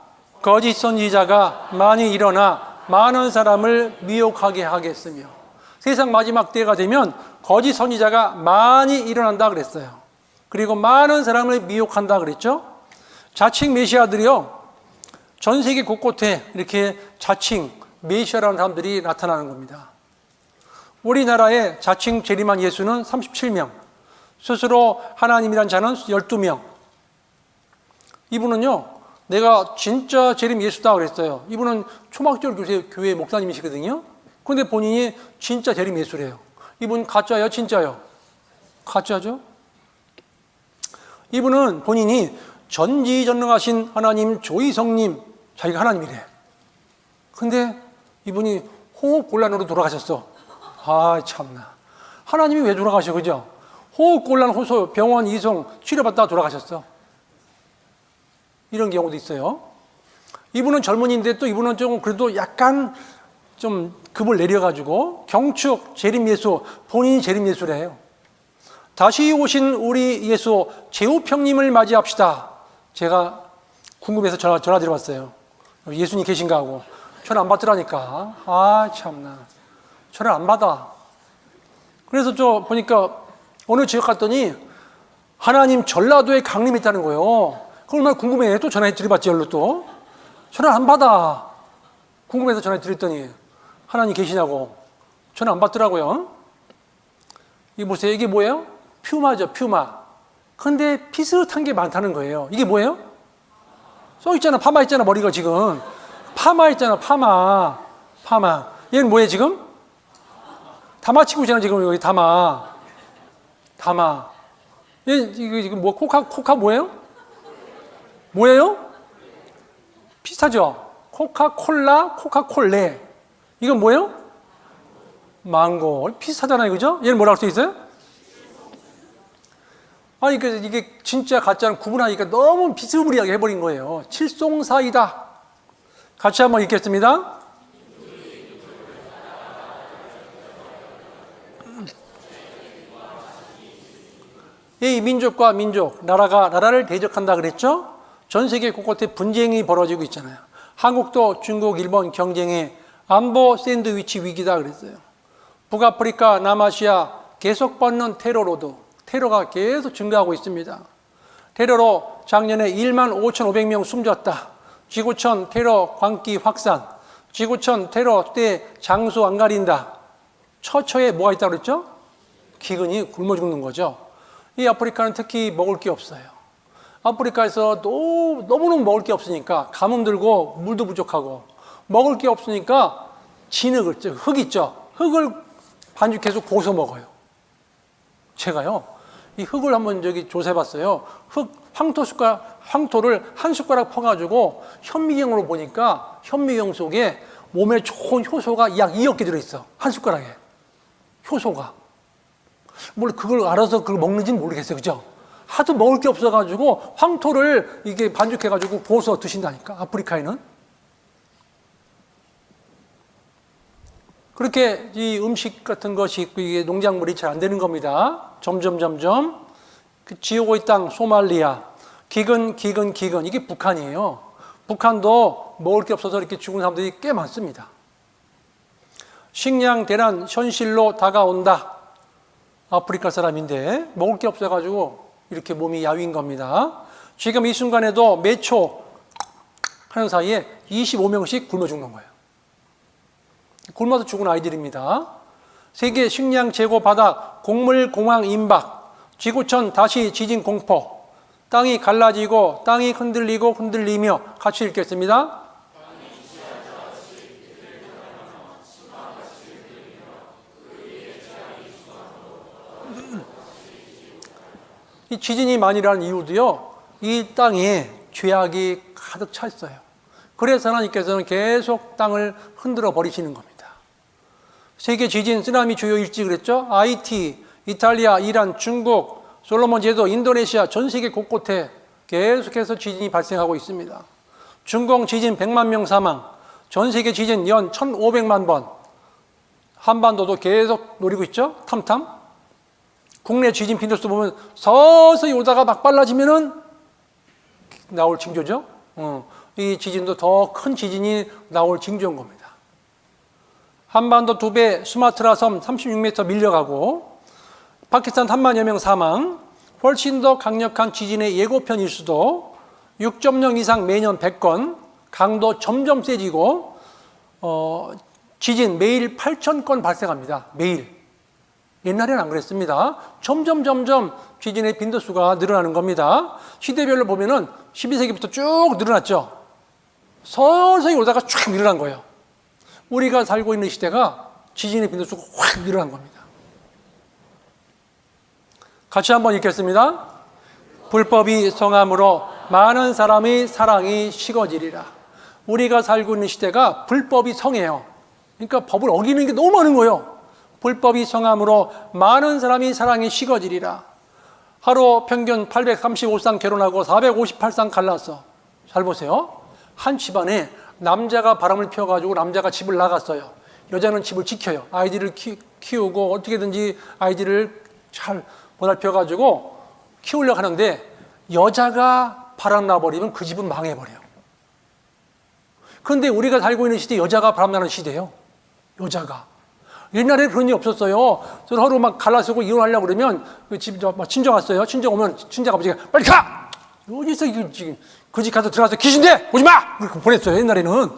거짓 선지자가 많이 일어나 많은 사람을 미혹하게 하겠으며, 세상 마지막 때가 되면 거짓 선지자가 많이 일어난다 그랬어요. 그리고 많은 사람을 미혹한다 그랬죠. 자칭 메시아들이요, 전 세계 곳곳에 이렇게 자칭 메시아라는 사람들이 나타나는 겁니다. 우리나라의 자칭 재림한 예수는 37명, 스스로 하나님이란 자는 12명. 이분은요, 내가 진짜 재림 예수다 그랬어요. 이분은 초막절 교회 목사님이시거든요. 근데 본인이 진짜 재림 예수래요. 이분 가짜예요, 진짜요? 가짜죠? 이분은 본인이 전지전능하신 하나님 조이성님, 자기가 하나님이래. 근데 이분이 호흡곤란으로 돌아가셨어. 아, 참나. 하나님이 왜 돌아가셔, 그죠? 호흡곤란 호소 병원 이송 치료받다가 돌아가셨어. 이런 경우도 있어요. 이분은 젊은이인데 또 이분은 좀 그래도 약간 좀 급을 내려가지고 경축 재림예수, 본인이 재림예수래요. 다시 오신 우리 예수 제우평님을 맞이합시다. 제가 궁금해서 전화 드려봤어요. 예수님 계신가 하고. 전화 안 받더라니까. 아, 참나. 전화 안 받아. 그래서 저 보니까 어느 지역 갔더니 하나님 전라도에 강림이 있다는 거예요. 그걸 얼마나 궁금해. 또 전화해 드려봤지, 열로 또. 전화 안 받아. 궁금해서 전화 드렸더니 하나님 계시냐고. 전화 안 받더라고요. 이게 보세요. 이게 뭐예요? 퓨마죠, 퓨마. 근데 비슷한 게 많다는 거예요. 이게 뭐예요? 써 있잖아. 파마 있잖아, 머리가 지금. 파마 있잖아, 파마. 파마. 얘는 뭐예요, 지금? 다마 치고 있잖아, 지금 여기 다마. 다마. 얘, 이거 지금 뭐, 코카 뭐예요? 뭐예요? 비슷하죠? 코카콜라, 코카콜레. 이건 뭐예요? 망고. 비슷하잖아요, 그죠? 얘는 뭐라고 써 있어요? 아니, 이게 진짜 가짜는 구분하니까 너무 비스무리하게 해버린 거예요. 칠송사이다. 같이 한번 읽겠습니다. 이 민족과 민족, 나라가 나라를 대적한다 그랬죠? 전 세계 곳곳에 분쟁이 벌어지고 있잖아요. 한국도 중국, 일본 경쟁에 안보 샌드위치 위기다 그랬어요. 북아프리카, 남아시아 계속 뻗는 테러가 계속 증가하고 있습니다. 테러로 작년에 15,500명 숨졌다. 지구촌 테러 광기 확산. 지구촌 테러 때 장소 안 가린다. 처처에 뭐가 있다고 그랬죠? 기근이 굶어 죽는 거죠. 이 아프리카는 특히 먹을 게 없어요. 아프리카에서 너무너무 먹을 게 없으니까 가뭄 들고 물도 부족하고 먹을 게 없으니까 진흙을, 흙 있죠? 흙을 반죽해서 고서 먹어요. 제가요, 이 흙을 한번 조사해봤어요. 황토를 한 숟가락 퍼가지고 현미경으로 보니까 현미경 속에 몸에 좋은 효소가 약 2억 개 들어있어. 한 숟가락에. 효소가. 물론 그걸 알아서 그걸 먹는지는 모르겠어요. 그죠? 하도 먹을 게 없어가지고 황토를 이게 반죽해가지고 부어서 드신다니까, 아프리카에는. 그렇게 이 음식 같은 것이 이게 농작물이 잘 안 되는 겁니다. 점점 그 지오고의 땅 소말리아 기근 이게 북한이에요. 북한도 먹을 게 없어서 이렇게 죽은 사람들이 꽤 많습니다. 식량 대란 현실로 다가온다. 아프리카 사람인데 먹을 게 없어가지고 이렇게 몸이 야윈 겁니다. 지금 이 순간에도 매초 하는 사이에 25명씩 굶어 죽는 거예요. 굶어서 죽은 아이들입니다. 세계 식량 재고 바닥, 곡물 공황 임박, 지구촌 다시 지진 공포, 땅이 갈라지고 땅이 흔들리며 같이 읽겠습니다. 이 지진이 많이 일어나는 이유도요, 이 땅에 죄악이 가득 차 있어요. 그래서 하나님께서는 계속 땅을 흔들어 버리시는 겁니다. 세계 지진, 쓰나미 주요 일지 그랬죠? 하이티, 이탈리아, 이란, 중국, 솔로몬 제도, 인도네시아, 전 세계 곳곳에 계속해서 지진이 발생하고 있습니다. 중공 지진 100만 명 사망, 전 세계 지진 연 1,500만 번, 한반도도 계속 노리고 있죠? 탐탐. 국내 지진 빈도수 보면 서서히 오다가 막 빨라지면은 나올 징조죠. 이 지진도 더 큰 지진이 나올 징조인 겁니다. 한반도 2배, 수마트라 섬 36m 밀려가고, 파키스탄 3만여 명 사망, 훨씬 더 강력한 지진의 예고편 일수도 6.0 이상 매년 100건, 강도 점점 세지고, 지진 매일 8,000건 발생합니다. 매일. 옛날에는 안 그랬습니다. 점점 지진의 빈도수가 늘어나는 겁니다. 시대별로 보면은 12세기부터 쭉 늘어났죠. 서서히 오다가 쫙 늘어난 거예요. 우리가 살고 있는 시대가 지진의 빈도수가 확 늘어난 겁니다. 같이 한번 읽겠습니다. 불법이 성함으로 많은 사람의 사랑이 식어지리라. 우리가 살고 있는 시대가 불법이 성해요. 그러니까 법을 어기는 게 너무 많은 거예요. 불법이 성함으로 많은 사람이 사랑이 식어지리라. 하루 평균 835쌍 결혼하고 458쌍 갈랐어. 잘 보세요. 한 집안에 남자가 바람을 피워가지고 남자가 집을 나갔어요. 여자는 집을 지켜요. 아이들을 키우고 어떻게든지 아이들을 잘 보살펴가지고 키우려고 하는데 여자가 바람 나버리면 그 집은 망해버려요. 그런데 우리가 살고 있는 시대 여자가 바람 나는 시대예요. 여자가. 옛날에 그런 일이 없었어요. 서로 막 갈라서고 이혼하려고 그러면 친정 왔어요. 친정 오면 친정 아버지가 빨리 가! 어디서 지금 그 집 가서 들어가서 귀신돼! 오지 마! 그렇게 보냈어요. 옛날에는.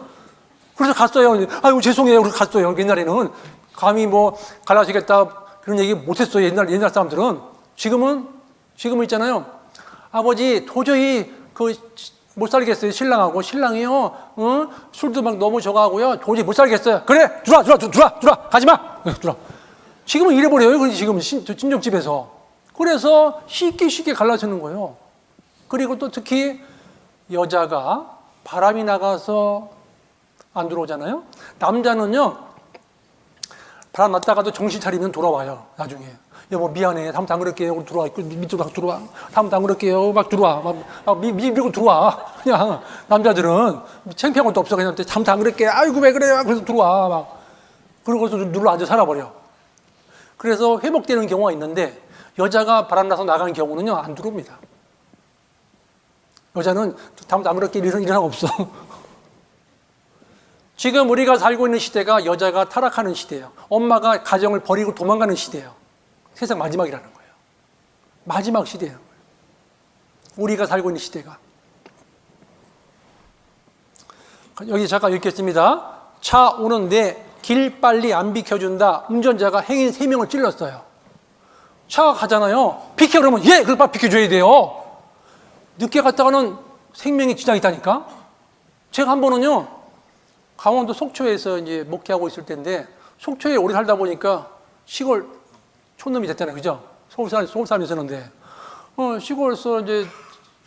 그래서 갔어요. 아이고 죄송해요. 그래서 갔어요. 옛날에는. 감히 뭐 갈라지겠다 그런 얘기 못했어요. 옛날 사람들은. 지금은 있잖아요. 아버지 도저히 못 살겠어요. 신랑하고. 신랑이요. 술도 막 너무 저가고요. 도저히 못 살겠어요. 그래! 들어와! 가지 마! 들어와. 지금은 이래버려요. 그런데 지금 친정집에서. 그래서 쉽게 갈라지는 거예요. 그리고 또 특히 여자가 바람이 나가서 안 들어오잖아요. 남자는요. 바람 났다가도 정신 차리면 돌아와요. 나중에. 여보 미안해. 다음부터 안 그럴게요. 들어와. 밑으로 막 들어와. 다음부터 안 그럴게요. 막 들어와. 막 밀고 들어와. 그냥 남자들은 창피한 것도 없어. 그냥 다음부터 안 그럴게. 아이고 왜 그래요. 그래서 들어와. 막. 그러고서 눌러 앉아 살아버려. 그래서 회복되는 경우가 있는데 여자가 바람 나서 나가는 경우는요. 안 들어옵니다. 여자는 다음부터 안 그럴게. 이런 거 없어. 지금 우리가 살고 있는 시대가 여자가 타락하는 시대예요. 엄마가 가정을 버리고 도망가는 시대예요. 세상 마지막이라는 거예요. 마지막 시대예요. 우리가 살고 있는 시대가. 여기 잠깐 읽겠습니다. 차 오는데 길 빨리 안 비켜준다. 운전자가 행인 3명을 찔렀어요. 차가 가잖아요. 비켜 그러면 예! 그걸 빨리 비켜줘야 돼요. 늦게 갔다가는 생명에 지장이 있다니까. 제가 한 번은요. 강원도 속초에서 이제 목회하고 있을 때인데 속초에 오래 살다 보니까 시골 촌놈이 됐잖아요. 그죠? 서울 사람이었는데 시골에서 이제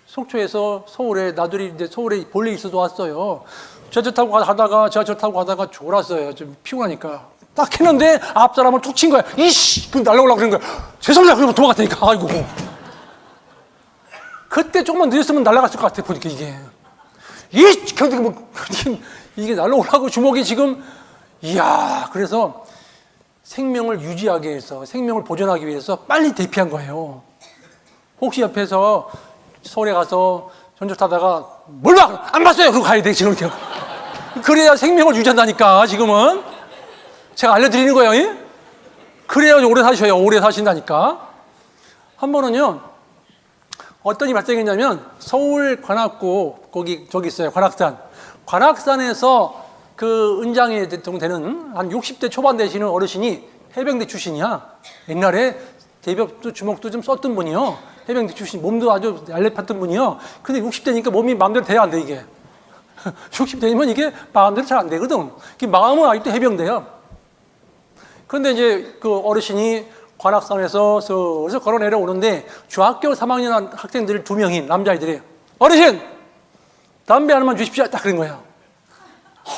속초에서 서울에 나들이 이제 서울에 볼일 있어서 왔어요. 저차 타고 가다가 졸았어요. 좀 피곤하니까. 딱 했는데 앞 사람을 툭 친 거야. 이씨! 그 날라오려고 그러는 거야. 죄송합니다. 그러고 도망갔다니까. 아이고. 그때 조금만 늦었으면 날아갔을 것 같아. 보니까 이게. 이게 날라오려고 주먹이 지금 이야, 그래서 생명을 유지하기 위해서, 생명을 보존하기 위해서 빨리 대피한 거예요. 혹시 옆에서 서울에 가서 전철 타다가 몰라! 안 봤어요! 그러고 가야 돼, 지금. 그래야 생명을 유지한다니까, 지금은. 제가 알려드리는 거예요. 예? 그래야 오래 사셔요. 오래 사신다니까. 한 번은요, 어떤 일이 발생했냐면, 서울 관악구, 저기 있어요. 관악산. 관악산에서 그 은장에 되는 한 60대 초반 되시는 어르신이 해병대 출신이야. 옛날에 대벽도 주먹도 좀 썼던 분이요. 해병대 출신, 몸도 아주 날렵했던 분이요. 근데 60대니까 몸이 마음대로 돼야 안 돼, 이게. 60대면 이게 마음대로 잘 안 되거든. 마음은 아직도 해병대야. 그런데 이제 그 어르신이 관악산에서 슬슬 걸어 내려오는데 중학교 3학년 학생들 2명이 남자애들이 어르신! 담배 하나만 주십시오. 딱 그런 거야.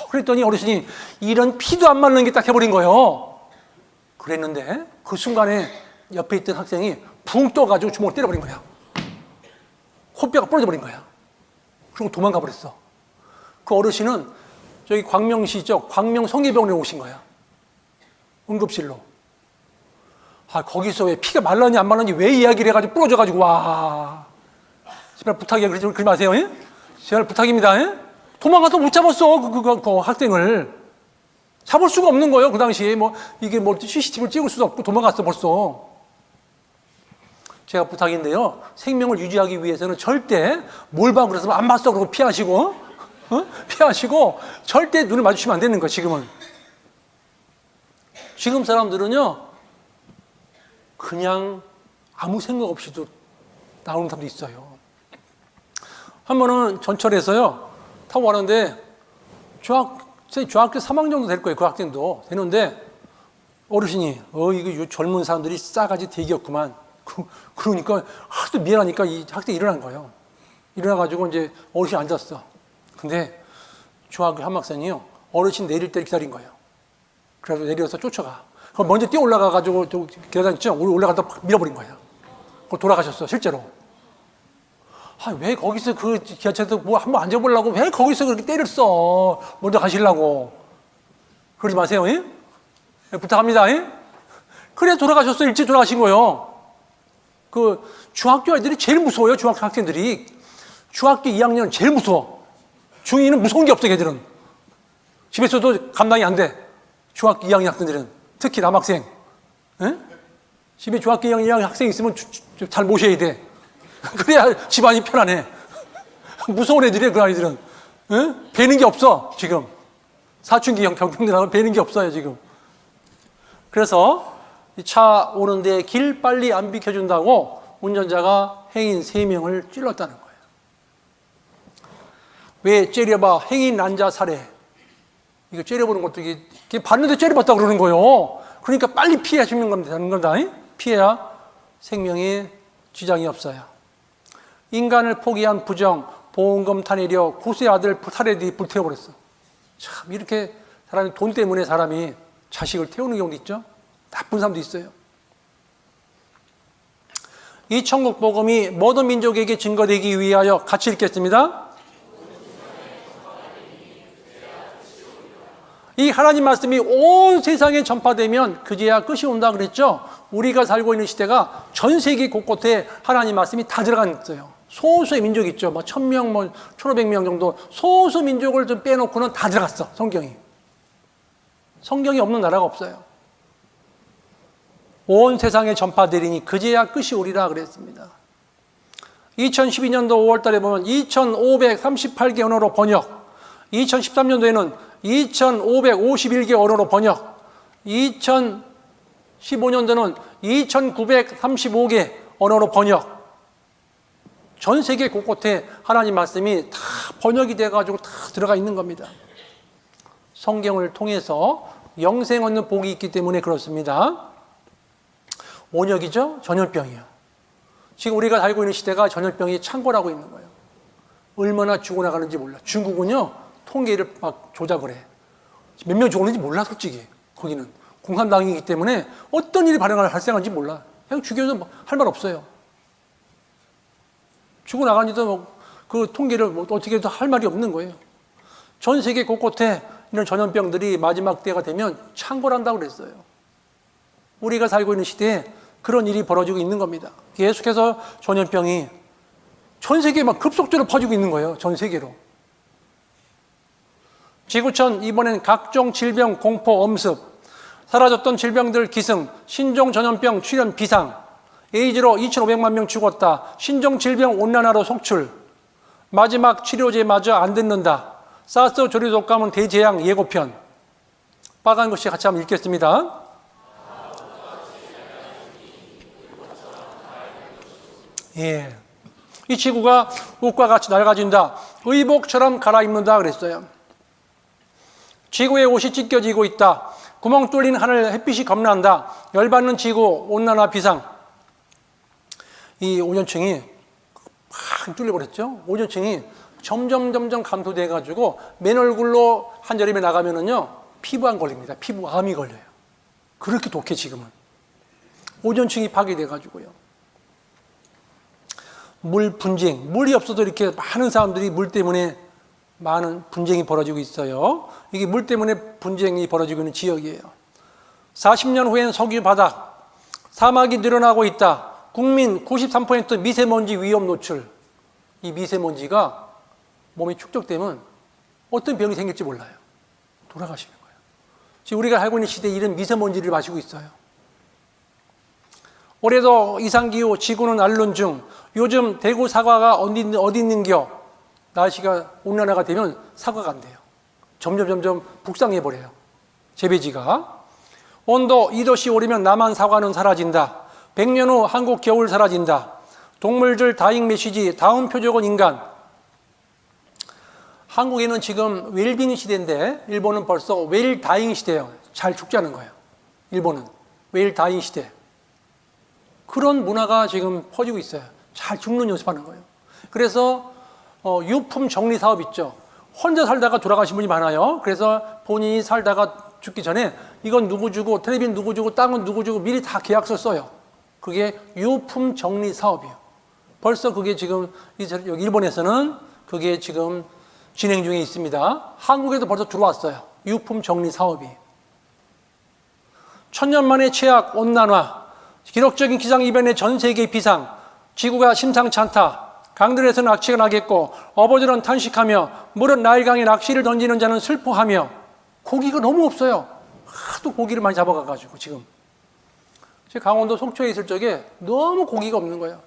그랬더니 어르신이 이런 피도 안 맞는 게 딱 해버린 거예요. 그랬는데 그 순간에 옆에 있던 학생이 붕 떠가지고 주먹을 때려버린 거야. 코뼈가 부러져 버린 거야. 그리고 도망가 버렸어. 그 어르신은 저기 광명시죠. 광명 성계병원에 오신 거야. 응급실로. 아, 거기서 왜 피가 말랐니 안 말랐니 왜 이야기를 해가지고 부러져가지고 와. 제발 부탁이야. 그러지 마세요. 예? 제발 부탁입니다. 예? 도망가서 못 잡았어. 그 학생을. 잡을 수가 없는 거예요. 그 당시에 이게 CCTV를 찍을 수도 없고 도망갔어 벌써. 제가 부탁인데요. 생명을 유지하기 위해서는 절대 뭘 봐 그래서 안 봤어 그러고 피하시고 피하시고 절대 눈을 마주치면 안 되는 거예요. 지금은. 지금 사람들은요. 그냥 아무 생각 없이도 나오는 사람도 있어요. 한 번은 전철에서요. 타고 가는데 중학교 3학년 정도 될 거예요. 그 학생도 되는데 어르신이 이거 젊은 사람들이 싸가지 대기였구만. 그러니까 하도 미안하니까 이 학생이 일어난 거예요. 일어나가지고 이제 어르신이 앉았어. 근데 중학교 한 학생이요. 어르신 내릴 때를 기다린 거예요. 그래서 내려서 쫓아가. 그럼 먼저 뛰어 올라가가지고 계단 있죠? 올라가다 밀어버린 거예요. 그걸 돌아가셨어, 실제로. 아, 왜 거기서 그 기아차에서 한번 앉아보려고 왜 거기서 그렇게 때렸어? 먼저 가시려고. 그러지 마세요, 예? 부탁합니다, 예? 그래 돌아가셨어. 일찍 돌아가신 거예요. 그 중학교 아이들이 제일 무서워요. 중학교 학생들이. 중학교 2학년 제일 무서워. 중2는 무서운 게 없어, 걔들은. 집에서도 감당이 안 돼. 중학교 2학년 학생들은. 특히 남학생. 예? 집에 중학교 2학년 학생 있으면 잘 모셔야 돼. 그래야 집안이 편안해. 무서운 애들이에요, 그 아이들은. 예? 배는 게 없어, 지금. 사춘기 경경들하고 배는 게 없어요, 지금. 그래서 차 오는데 길 빨리 안 비켜준다고 운전자가 행인 3명을 찔렀다는 거예요. 왜 째려봐? 행인 난자 살해. 이거 째려보는 것도 이게 봤는데 째려봤다 그러는 거예요. 그러니까 빨리 피하시면 되는 거다. 피해야 생명에 지장이 없어요. 인간을 포기한 부정, 보험금 타내려 구세 아들 살해 불태워버렸어. 참 이렇게 사람이 돈 때문에 사람이 자식을 태우는 경우도 있죠. 나쁜 사람도 있어요. 이 천국 복음이 모든 민족에게 증거되기 위하여 같이 읽겠습니다. 이 하나님 말씀이 온 세상에 전파되면 그제야 끝이 온다 그랬죠. 우리가 살고 있는 시대가 전 세계 곳곳에 하나님 말씀이 다 들어가 있어요. 소수의 민족이 있죠. 1000명, 1500명 정도 소수 민족을 좀 빼놓고는 다 들어갔어. 성경이. 성경이 없는 나라가 없어요. 온 세상에 전파되리니 그제야 끝이 오리라 그랬습니다. 2012년도 5월 달에 보면 2538개 언어로 번역, 2013년도에는 2551개 언어로 번역, 2015년도는 2935개 언어로 번역. 전 세계 곳곳에 하나님 말씀이 다 번역이 돼가지고 다 들어가 있는 겁니다. 성경을 통해서 영생 얻는 복이 있기 때문에 그렇습니다. 온역이죠? 전염병이요. 지금 우리가 살고 있는 시대가 전염병이 창궐하고 있는 거예요. 얼마나 죽어나가는지 몰라. 중국은요, 통계를 막 조작을 해. 몇 명 죽었는지 몰라, 솔직히. 거기는. 공산당이기 때문에 어떤 일이 발생하는지 몰라. 그냥 죽여서 할 말 없어요. 죽어나가니도 그 통계를 어떻게 해도 할 말이 없는 거예요. 전 세계 곳곳에 이런 전염병들이 마지막 때가 되면 창궐한다고 그랬어요. 우리가 살고 있는 시대에 그런 일이 벌어지고 있는 겁니다. 계속해서 전염병이 전 세계에 막 급속도로 퍼지고 있는 거예요. 전 세계로. 지구촌 이번엔 각종 질병 공포 엄습, 사라졌던 질병들 기승, 신종 전염병 출현 비상, 에이즈로 2,500만 명 죽었다, 신종 질병 온난화로 속출, 마지막 치료제마저 안 듣는다, 사스 조류 독감은 대재앙 예고편. 빨간 글씨 같이 한번 읽겠습니다. 예, 이 지구가 옷과 같이 낡아진다, 의복처럼 갈아입는다 그랬어요. 지구의 옷이 찢겨지고 있다, 구멍 뚫린 하늘 햇빛이 겁난다, 열받는 지구 온난화 비상. 이 오존층이 팍 뚫려버렸죠. 오존층이 점점 감소돼 가지고 맨 얼굴로 한여름에 나가면은요 피부암 걸립니다. 피부암이 걸려요. 그렇게 독해 지금은. 오존층이 파괴돼 가지고요. 물 분쟁, 물이 없어도 이렇게 많은 사람들이 물 때문에 많은 분쟁이 벌어지고 있어요. 이게 물 때문에 분쟁이 벌어지고 있는 지역이에요. 40년 후엔 석유 바닥, 사막이 늘어나고 있다. 국민 93% 미세먼지 위험 노출. 이 미세먼지가 몸에 축적되면 어떤 병이 생길지 몰라요. 돌아가시는 거예요. 지금 우리가 살고 있는 시대에 이런 미세먼지를 마시고 있어요. 올해도 이상기후 지구는 앓는 중. 요즘 대구 사과가 어디 있는겨? 날씨가 온난화가 되면 사과가 안 돼요. 점점 북상해버려요. 재배지가. 온도 2도씨 오르면 남한 사과는 사라진다. 100년 후 한국 겨울 사라진다. 동물들 다잉 메시지, 다음 표적은 인간. 한국에는 지금 웰빙 시대인데 일본은 벌써 웰 다잉 시대예요. 잘 죽지 않은 거예요. 일본은 웰 다잉 시대. 그런 문화가 지금 퍼지고 있어요. 잘 죽는 연습하는 거예요. 그래서 유품 정리 사업 있죠. 혼자 살다가 돌아가신 분이 많아요. 그래서 본인이 살다가 죽기 전에 이건 누구 주고, 텔레비전 누구 주고, 땅은 누구 주고 미리 다 계약서 써요. 그게 유품 정리 사업이에요. 벌써 그게 지금 여기 일본에서는 그게 지금 진행 중에 있습니다. 한국에도 벌써 들어왔어요. 유품 정리 사업이. 천년 만의 최악 온난화, 기록적인 기상이변의 전 세계 비상, 지구가 심상치 않다. 강들에서 낚시가 나겠고 어버들은 탄식하며 물은 나일강에 낚시를 던지는 자는 슬퍼하며. 고기가 너무 없어요. 하도 고기를 많이 잡아가가지고 지금. 제가 강원도 속초에 있을 적에 너무 고기가 없는 거예요.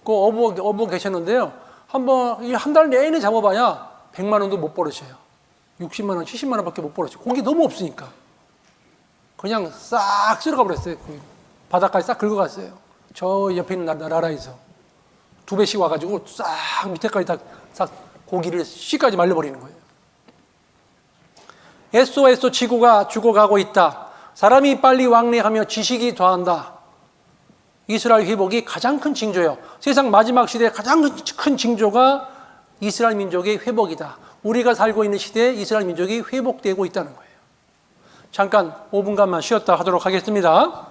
그 어부 계셨는데요. 한 달 내내 잡아봐야 100만 원도 못 벌으셔요. 60만 원, 70만 원밖에 못 벌으셔요. 고기 너무 없으니까. 그냥 싹 쓸어가 버렸어요. 바닷가에 싹 긁어갔어요. 저 옆에 있는 나라에서. 2배씩 와가지고 싹 밑에까지 다 싹 고기를 씨까지 말려버리는 거예요. SOS 지구가 죽어가고 있다. 사람이 빨리 왕래하며 지식이 더한다. 이스라엘 회복이 가장 큰 징조예요. 세상 마지막 시대의 가장 큰 징조가 이스라엘 민족의 회복이다. 우리가 살고 있는 시대에 이스라엘 민족이 회복되고 있다는 거예요. 잠깐 5분간만 쉬었다 하도록 하겠습니다.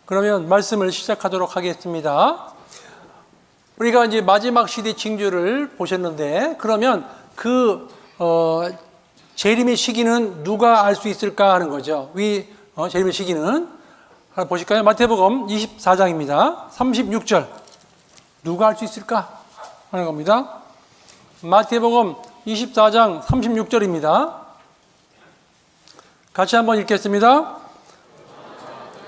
그러면 말씀을 시작하도록 하겠습니다. 우리가 이제 마지막 시대 징조를 보셨는데, 그러면 재림의 시기는 누가 알 수 있을까 하는 거죠. 재림의 시기는 하나 보실까요? 마태복음 24장입니다. 36절. 누가 알 수 있을까 하는 겁니다. 마태복음 24장 36절입니다. 같이 한번 읽겠습니다.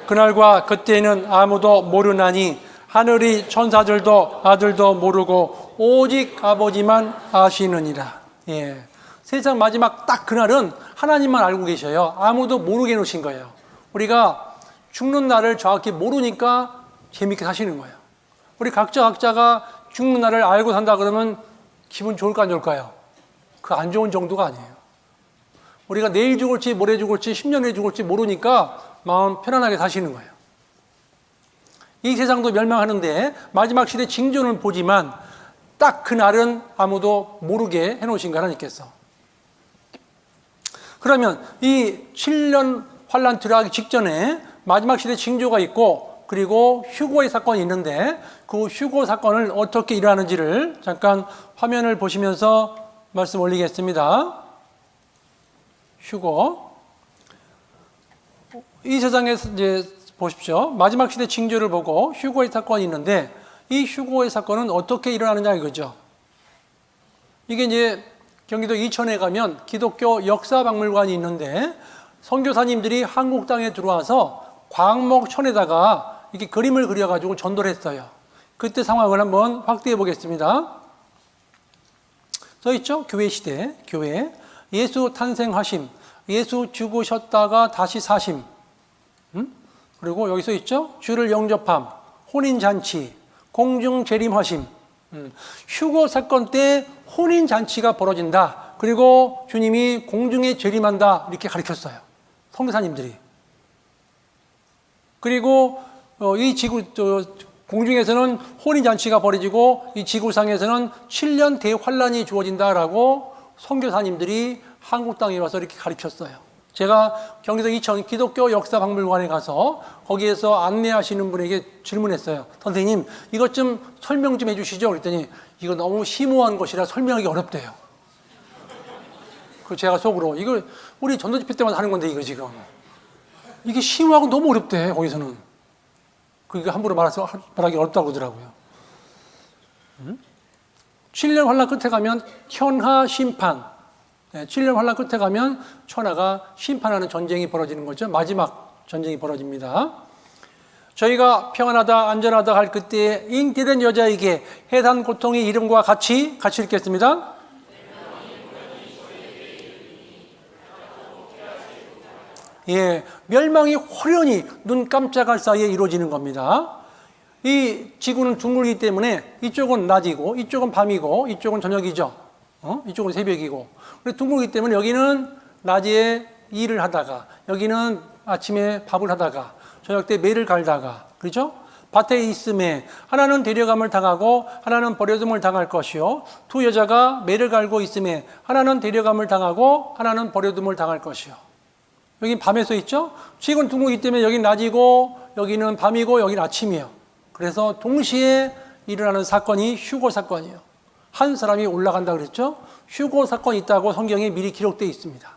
그날과 그때는 아무도 모르나니 하늘이 천사들도 아들도 모르고 오직 아버지만 아시느니라. 예. 세상 마지막 딱 그날은 하나님만 알고 계셔요. 아무도 모르게 해놓으신 거예요. 우리가 죽는 날을 정확히 모르니까 재밌게 사시는 거예요. 우리 각자가 죽는 날을 알고 산다 그러면 기분 좋을까 안 좋을까요? 그 안 좋은 정도가 아니에요. 우리가 내일 죽을지 모레 죽을지 10년 후에 죽을지 모르니까 마음 편안하게 사시는 거예요. 이 세상도 멸망하는데 마지막 시대 징조는 보지만 딱 그날은 아무도 모르게 해놓으신 거 하나님께서. 그러면 이 7년 환란 들어가기 직전에 마지막 시대 징조가 있고 그리고 휴고의 사건이 있는데 그 휴고 사건을 어떻게 일어나는지를 잠깐 화면을 보시면서 말씀 올리겠습니다. 휴고. 이 세상에서 이제 보십시오. 마지막 시대 징조를 보고 휴고의 사건이 있는데 이 휴고의 사건은 어떻게 일어나느냐 이거죠. 이게 이제 경기도 이천에 가면 기독교 역사박물관이 있는데 선교사님들이 한국 땅에 들어와서 광목천에다가 이렇게 그림을 그려가지고 전도를 했어요. 그때 상황을 한번 확대해 보겠습니다. 써 있죠? 교회 시대, 교회. 예수 탄생하심, 예수 죽으셨다가 다시 사심. 그리고 여기 써 있죠? 주를 영접함, 혼인잔치, 공중재림하심. 휴고 사건 때 혼인잔치가 벌어진다. 그리고 주님이 공중에 재림한다. 이렇게 가르쳤어요. 선교사님들이. 그리고 이 공중에서는 혼인잔치가 벌어지고 이 지구상에서는 7년 대환란이 주어진다라고 선교사님들이 한국 땅에 와서 이렇게 가르쳤어요. 제가 경기도 이천 기독교 역사박물관에 가서 거기에서 안내하시는 분에게 질문했어요. 선생님, 이것 좀 설명 좀 해주시죠. 그랬더니 이거 너무 심오한 것이라 설명하기 어렵대요. 그 제가 속으로 이거 우리 전도 집회 때마다 하는 건데 이거 지금 이게 심오하고 너무 어렵대. 거기서는 그러니까 함부로 말하기 어렵다고 그러더라고요. 7년 환란 끝에 가면 천하 심판. 7년 환란 끝에 가면 천하가 심판하는 전쟁이 벌어지는 거죠. 마지막 전쟁이 벌어집니다. 저희가 평안하다 안전하다 할 그때에 잉태된 여자에게 해단 고통의 이름과 같이 읽겠습니다. 예, 멸망이 호련히 눈 깜짝할 사이에 이루어지는 겁니다. 이 지구는 둥글기 때문에 이쪽은 낮이고 이쪽은 밤이고 이쪽은 저녁이죠. 이쪽은 새벽이고. 그래서 둥글기 때문에 여기는 낮에 일을 하다가 여기는 아침에 밥을 하다가 저녁 때 매를 갈다가 그렇죠? 밭에 있음에 하나는 데려감을 당하고 하나는 버려둠을 당할 것이요 두 여자가 매를 갈고 있음에 하나는 데려감을 당하고 하나는 버려둠을 당할 것이요. 여긴 밤에 써 있죠? 지구는 둥글기 때문에 여기는 낮이고 여기는 밤이고 여기는 아침이에요. 그래서 동시에 일어나는 사건이 휴고 사건이에요. 한 사람이 올라간다 그랬죠? 휴고 사건이 있다고 성경에 미리 기록되어 있습니다.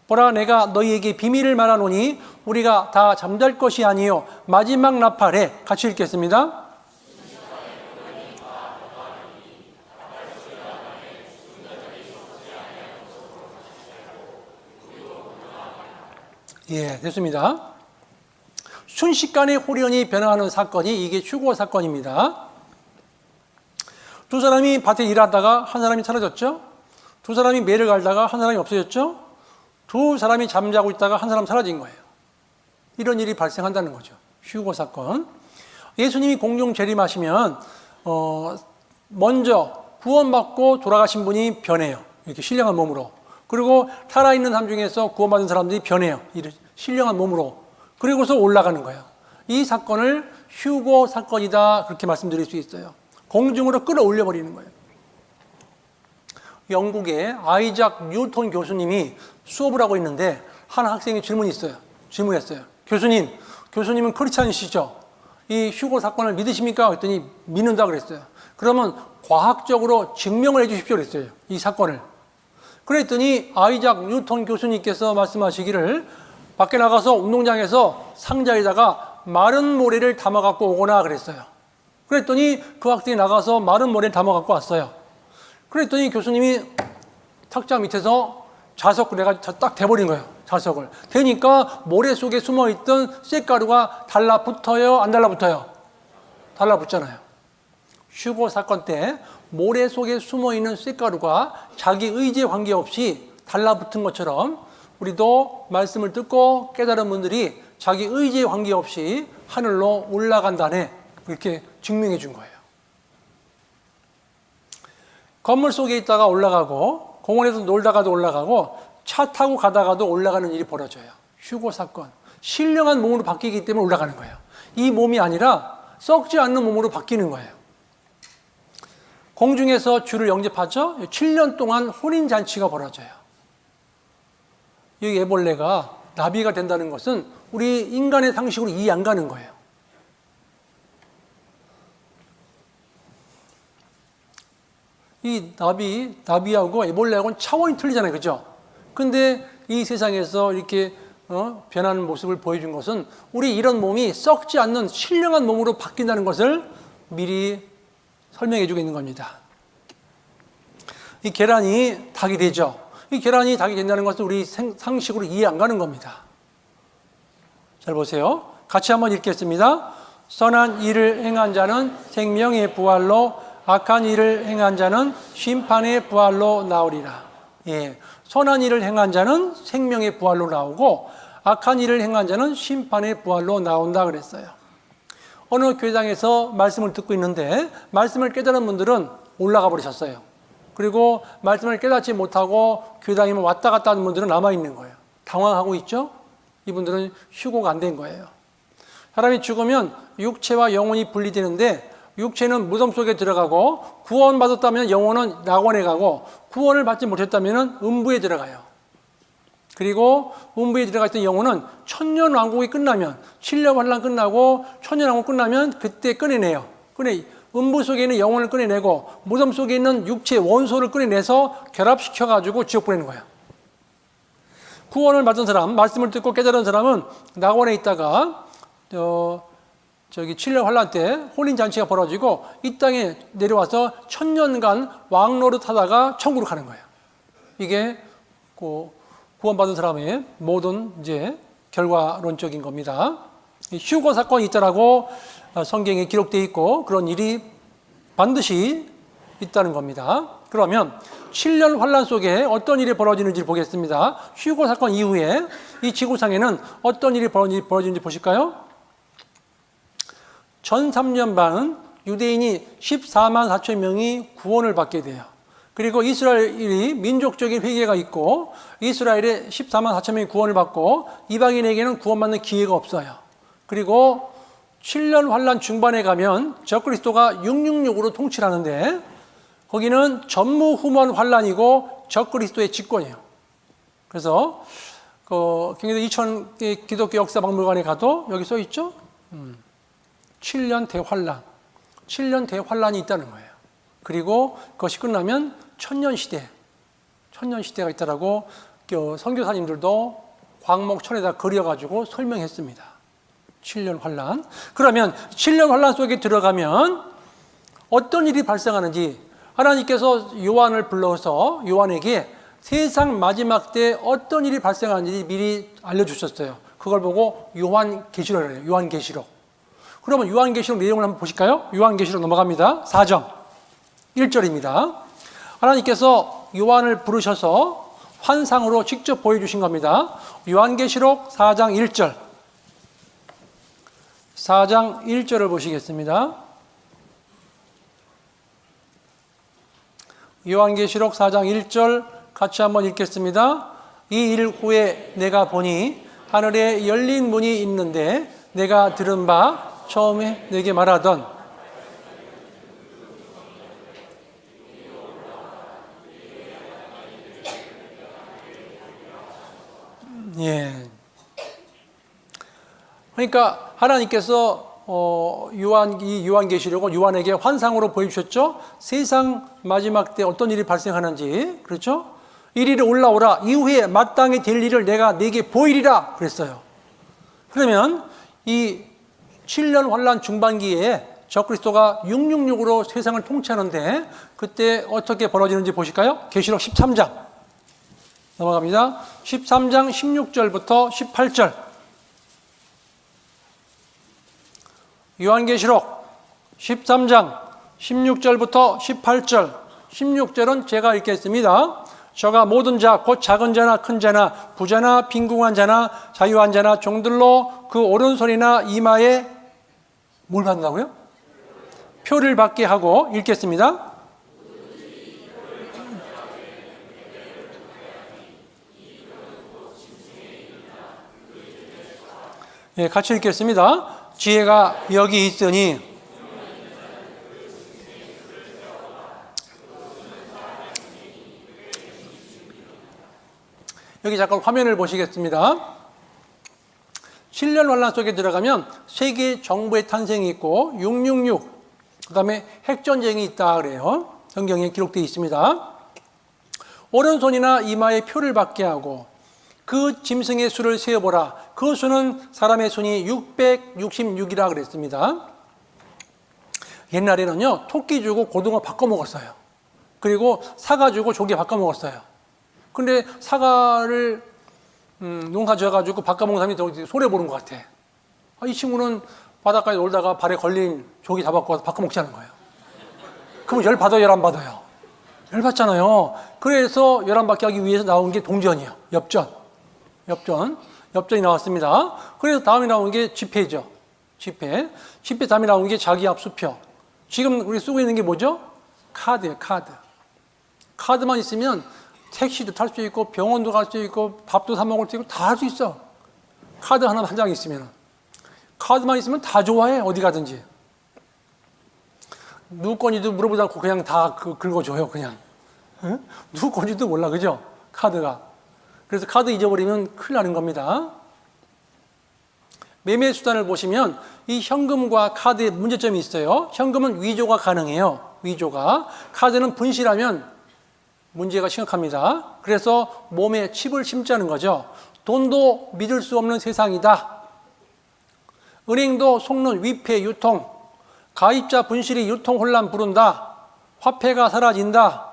보라, 내가 너희에게 비밀을 말하노니 우리가 다 잠잘 것이 아니요 마지막 나팔에 같이 읽겠습니다. 예, 됐습니다. 순식간에 호련히 변화하는 사건이 이게 휴고 사건입니다. 두 사람이 밭에 일하다가 한 사람이 사라졌죠. 두 사람이 매를 갈다가 한 사람이 없어졌죠. 두 사람이 잠자고 있다가 한 사람 사라진 거예요. 이런 일이 발생한다는 거죠. 휴고 사건. 예수님이 공중 재림하시면 먼저 구원받고 돌아가신 분이 변해요. 이렇게 신령한 몸으로. 그리고 살아있는 삶 중에서 구원받은 사람들이 변해요. 신령한 몸으로. 그리고서 올라가는 거예요. 이 사건을 휴고 사건이다 그렇게 말씀드릴 수 있어요. 공중으로 끌어올려 버리는 거예요. 영국의 아이작 뉴턴 교수님이 수업을 하고 있는데 한 학생이 질문했어요. 교수님은 크리스찬이시죠? 이 휴고 사건을 믿으십니까? 그랬더니 믿는다 그랬어요. 그러면 과학적으로 증명을 해 주십시오 그랬어요. 이 사건을. 그랬더니 아이작 뉴턴 교수님께서 말씀하시기를 밖에 나가서 운동장에서 상자에다가 마른 모래를 담아 갖고 오거나 그랬어요. 그랬더니 그 학생이 나가서 마른 모래를 담아 갖고 왔어요. 그랬더니 교수님이 탁자 밑에서 자석 내가 딱 대버린 거예요. 자석을. 되니까 모래 속에 숨어있던 쇳가루가 달라붙어요? 안 달라붙어요? 달라붙잖아요. 휴고 사건 때 모래 속에 숨어있는 쇳가루가 자기 의지에 관계없이 달라붙은 것처럼 우리도 말씀을 듣고 깨달은 분들이 자기 의지에 관계없이 하늘로 올라간다네. 이렇게 증명해 준 거예요. 건물 속에 있다가 올라가고 공원에서 놀다가도 올라가고 차 타고 가다가도 올라가는 일이 벌어져요. 휴고 사건. 신령한 몸으로 바뀌기 때문에 올라가는 거예요. 이 몸이 아니라 썩지 않는 몸으로 바뀌는 거예요. 공중에서 주를 영접하죠. 7년 동안 혼인잔치가 벌어져요. 이 애벌레가 나비가 된다는 것은 우리 인간의 상식으로 이해 안 가는 거예요. 이 나비하고 애벌레하고는 차원이 틀리잖아요. 그죠? 근데 이 세상에서 이렇게 변하는 모습을 보여준 것은 우리 이런 몸이 썩지 않는 신령한 몸으로 바뀐다는 것을 미리 설명해 주고 있는 겁니다. 이 계란이 닭이 되죠. 이 계란이 닭이 된다는 것은 우리 상식으로 이해 안 가는 겁니다. 잘 보세요. 같이 한번 읽겠습니다. 선한 일을 행한 자는 생명의 부활로, 악한 일을 행한 자는 심판의 부활로 나오리라. 예, 선한 일을 행한 자는 생명의 부활로 나오고, 악한 일을 행한 자는 심판의 부활로 나온다 그랬어요. 어느 교회당에서 말씀을 듣고 있는데 말씀을 깨달은 분들은 올라가 버리셨어요. 그리고 말씀을 깨닫지 못하고 교회당에만 왔다 갔다 하는 분들은 남아있는 거예요. 당황하고 있죠? 이분들은 휴고가 안 된 거예요. 사람이 죽으면 육체와 영혼이 분리되는데 육체는 무덤 속에 들어가고 구원받았다면 영혼은 낙원에 가고 구원을 받지 못했다면 음부에 들어가요. 그리고 음부에 들어가 있던 영혼은 천년왕국이 끝나면 7년 환란 끝나고 천년왕국 끝나면 그때 꺼내내요. 음부 속에 있는 영혼을 꺼내내고 무덤 속에 있는 육체 원소를 꺼내내서 결합시켜가지고 지옥 보내는 거예요. 구원을 받은 사람, 말씀을 듣고 깨달은 사람은 낙원에 있다가 저기 7년 환란 때 혼인잔치가 벌어지고 이 땅에 내려와서 천년간 왕노릇 하다가 천국으로 가는 거예요. 이게 구원받은 사람의 모든 이제 결과론적인 겁니다. 휴거 사건이 있다라고 성경에 기록되어 있고 그런 일이 반드시 있다는 겁니다. 그러면 7년 환란 속에 어떤 일이 벌어지는지 보겠습니다. 휴거 사건 이후에 이 지구상에는 어떤 일이 벌어지는지 보실까요? 전 3년 반 유대인이 14만 4천 명이 구원을 받게 돼요. 그리고 이스라엘이 민족적인 회개가 있고 이스라엘에 14만 4천 명이 구원을 받고 이방인에게는 구원받는 기회가 없어요. 그리고 7년 환란 중반에 가면 적그리스도가 666으로 통치를 하는데 거기는 전무후무한 환란이고 적그리스도의 집권이에요. 그래서 경기도 이천 기독교 역사박물관에 가도 여기 써 있죠. 7년 대환란, 7년 대환란이 있다는 거예요. 그리고 그것이 끝나면 천년시대가 있다라고 선교사님들도 광목천에다 그려가지고 설명했습니다. 7년 환란. 그러면 7년 환란 속에 들어가면 어떤 일이 발생하는지 하나님께서 요한을 불러서 요한에게 세상 마지막 때 어떤 일이 발생하는지 미리 알려주셨어요. 그걸 보고 요한계시록이라고 해요. 요한계시록. 그러면 요한계시록 내용을 한번 보실까요? 요한계시록 넘어갑니다. 4장 1절입니다. 하나님께서 요한을 부르셔서 환상으로 직접 보여주신 겁니다. 요한계시록 4장 1절. 4장 1절을 보시겠습니다. 요한계시록 4장 1절 같이 한번 읽겠습니다. 이 일 후에 내가 보니 하늘에 열린 문이 있는데 내가 들은 바 처음에 내게 말하던 그러니까 하나님께서 요한계시록을 요한에게 환상으로 보여주셨죠. 세상 마지막 때 어떤 일이 발생하는지, 그렇죠? 이리로 올라오라. 이후에 마땅히 될 일을 내가 네게 보이리라 그랬어요. 그러면 이 7년 환란 중반기에 적그리스도가 666으로 세상을 통치하는데 그때 어떻게 벌어지는지 보실까요? 계시록 13장 넘어갑니다. 13장 16절부터 18절. 요한계시록 13장 16절부터 18절. 16절은 제가 읽겠습니다. 저가 모든 자, 곧 작은 자나 큰 자나 부자나 빈궁한 자나 자유한 자나 종들로 그 오른손이나 이마에 뭘 받는다고요? 표를 받게 하고 읽겠습니다. 예, 같이 읽겠습니다. 지혜가 여기 있으니 여기 잠깐 화면을 보시겠습니다. 7년 환란 속에 들어가면 세계 정부의 탄생이 있고 666, 그 다음에 핵전쟁이 있다 그래요. 성경에 기록되어 있습니다. 오른손이나 이마에 표를 받게 하고 그 짐승의 수를 세어보라. 그 수는 사람의 손이 666이라 그랬습니다. 옛날에는요, 토끼 주고 고등어 바꿔 먹었어요. 그리고 사과 주고 조개 바꿔 먹었어요. 근데 사과를 농사 지어가지고 바꿔 먹는 사람이 손해 보는 것 같아. 이 친구는 바닷가에 놀다가 발에 걸린 조개 잡아갖고 와서 바꿔 먹자는 거예요. 그럼 열 받아요, 열 안 받아요? 열 받잖아요. 그래서 열 안 받게 하기 위해서 나온 게 동전이에요. 엽전이 나왔습니다. 그래서 다음에 나온 게 지폐죠. 지폐 다음에 나온 게 자기압수표. 지금 우리 쓰고 있는 게 뭐죠? 카드예요, 카드. 카드만 있으면 택시도 탈 수 있고 병원도 갈 수 있고 밥도 사 먹을 수 있고 다 할 수 있어. 카드 하나 한 장 있으면. 카드만 있으면 다 좋아해, 어디 가든지. 누구 건지도 물어보지 않고 그냥 다 긁어줘요, 그냥. 응? 누구 건지도 몰라, 그죠? 카드가. 그래서 카드 잊어버리면 큰일 나는 겁니다. 매매 수단을 보시면 이 현금과 카드에 문제점이 있어요. 현금은 위조가 가능해요. 위조가. 카드는 분실하면 문제가 심각합니다. 그래서 몸에 칩을 심자는 거죠. 돈도 믿을 수 없는 세상이다. 은행도 속는 위패 유통, 가입자 분실이 유통 혼란 부른다. 화폐가 사라진다.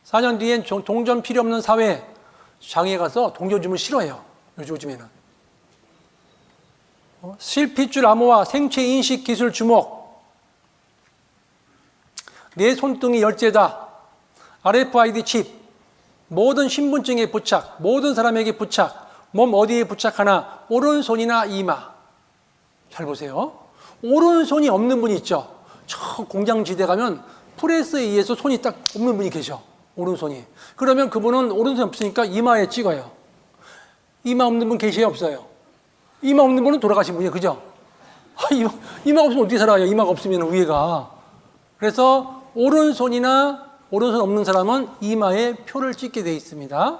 4년 뒤엔 동전 필요 없는 사회. 장에 가서 동전 주면 싫어해요, 요즘에는. 실핏줄 암호화, 생체 인식 기술 주목. 내 손등이 열쇠다. RFID 칩. 모든 신분증에 부착, 모든 사람에게 부착. 몸 어디에 부착하나? 오른손이나 이마. 잘 보세요. 오른손이 없는 분이 있죠. 저 공장지대 가면 프레스에 의해서 손이 딱 없는 분이 계셔. 오른손이. 그러면 그분은 오른손이 없으니까 이마에 찍어요. 이마 없는 분 계세요, 없어요? 이마 없는 분은 돌아가신 분이에요, 그죠? 이마 없으면 어떻게 살아요? 이마가 없으면 위에가. 그래서 오른손 없는 사람은 이마에 표를 찍게 되어 있습니다.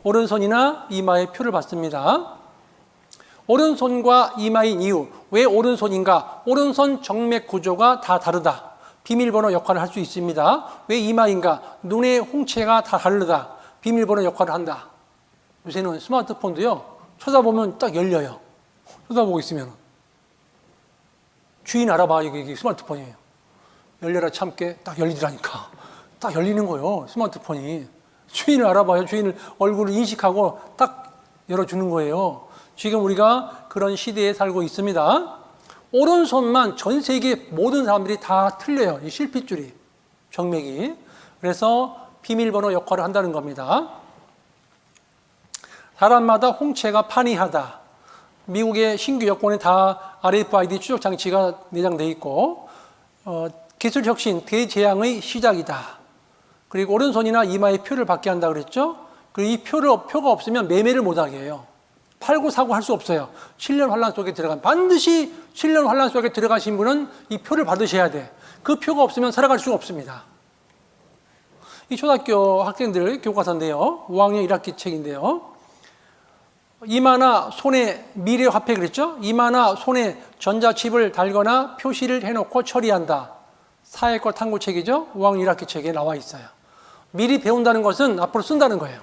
오른손이나 이마에 표를 받습니다. 오른손과 이마인 이유. 왜 오른손인가? 오른손 정맥 구조가 다 다르다. 비밀번호 역할을 할 수 있습니다. 왜 이마인가? 눈의 홍채가 다 다르다. 비밀번호 역할을 한다. 요새는 스마트폰도요, 쳐다보면 딱 열려요. 쳐다보고 있으면. 주인 알아봐, 이게 스마트폰이에요. 열려라 참깨, 딱 열리더라니까. 딱 열리는 거예요, 스마트폰이. 주인을 알아봐요. 주인을 얼굴을 인식하고 딱 열어주는 거예요. 지금 우리가 그런 시대에 살고 있습니다. 오른손만 전 세계 모든 사람들이 다 틀려요. 이 실핏줄이, 정맥이. 그래서 비밀번호 역할을 한다는 겁니다. 사람마다 홍채가 판이하다. 미국의 신규 여권에 다 RFID 추적 장치가 내장되어 있고, 기술 혁신, 대재앙의 시작이다. 그리고 오른손이나 이마에 표를 받게 한다 그랬죠? 그리고 이 표가 없으면 매매를 못하게 해요. 팔고 사고 할 수 없어요. 7년 환란 속에 반드시 7년 환란 속에 들어가신 분은 이 표를 받으셔야 돼. 그 표가 없으면 살아갈 수가 없습니다. 이 초등학교 학생들 교과서인데요. 5학년 1학기 책인데요. 이마나 손에 미래 화폐 그랬죠? 이마나 손에 전자칩을 달거나 표시를 해놓고 처리한다. 사회과 탐구책이죠? 5학년 1학기 책에 나와 있어요. 미리 배운다는 것은 앞으로 쓴다는 거예요.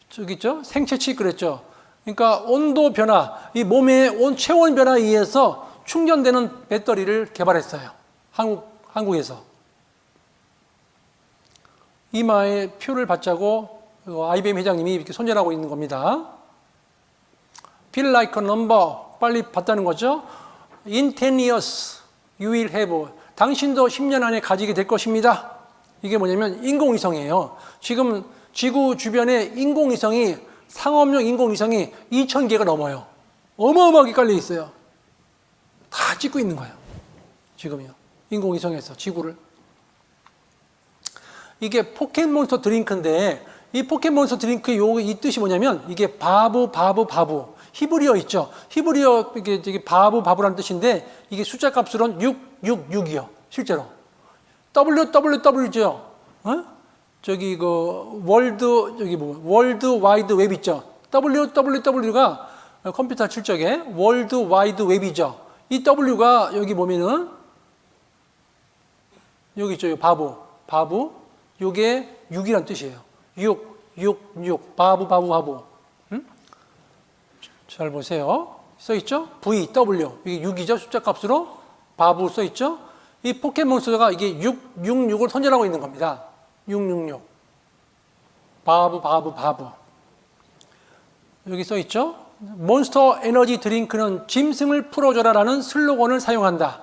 저기 있죠? 생체칩 그랬죠? 그러니까 온도 변화, 이 몸의 체온 변화에 의해서 충전되는 배터리를 개발했어요. 한국에서. 이마에 표를 받자고 IBM 회장님이 이렇게 손절하고 있는 겁니다. Feel like a number. 빨리 받다는 거죠. In 10 years, you will have. 당신도 10년 안에 가지게 될 것입니다. 이게 뭐냐면 인공위성이에요. 지금 지구 주변에 인공위성이, 상업용 인공위성이 2,000개가 넘어요. 어마어마하게 깔려 있어요. 다 찍고 있는 거예요. 지금요. 인공위성에서 지구를. 이게 포켓몬스터 드링크인데, 이 포켓몬스터 드링크의 이 뜻이 뭐냐면, 이게 바부. 히브리어 있죠? 히브리어, 이게 바부라는 뜻인데, 이게 숫자 값으로는 666이요. 실제로. WWW죠. 어? 저기 그 월드 와이드 웹 있죠. WWW가 컴퓨터 출적에 월드 와이드 웹이죠. 이 W가 여기 보면은 여기 있죠. 바보. 요게 6이란 뜻이에요. 6. 바보. 응? 잘 보세요. 써 있죠? VW. 이게 6이죠. 숫자 값으로 바보 써 있죠? 이 포켓몬 숫자가 이게 666을 선전하고 있는 겁니다. 666. 바보. 여기 써 있죠? 몬스터 에너지 드링크는 짐승을 풀어줘라라는 슬로건을 사용한다.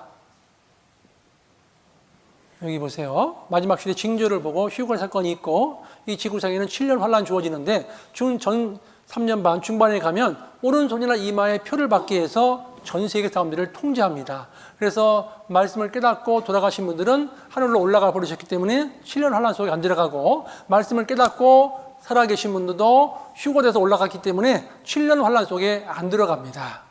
여기 보세요. 마지막 시대 징조를 보고 휴걸 사건이 있고 이 지구상에는 7년 환란 주어지는데 전 3년 반 중반에 가면 오른손이나 이마에 표를 받게 해서 전 세계 사람들을 통제합니다. 그래서 말씀을 깨닫고 돌아가신 분들은 하늘로 올라가 버리셨기 때문에 7년 환란 속에 안 들어가고 말씀을 깨닫고 살아계신 분들도 휴거돼서 올라갔기 때문에 7년 환란 속에 안 들어갑니다.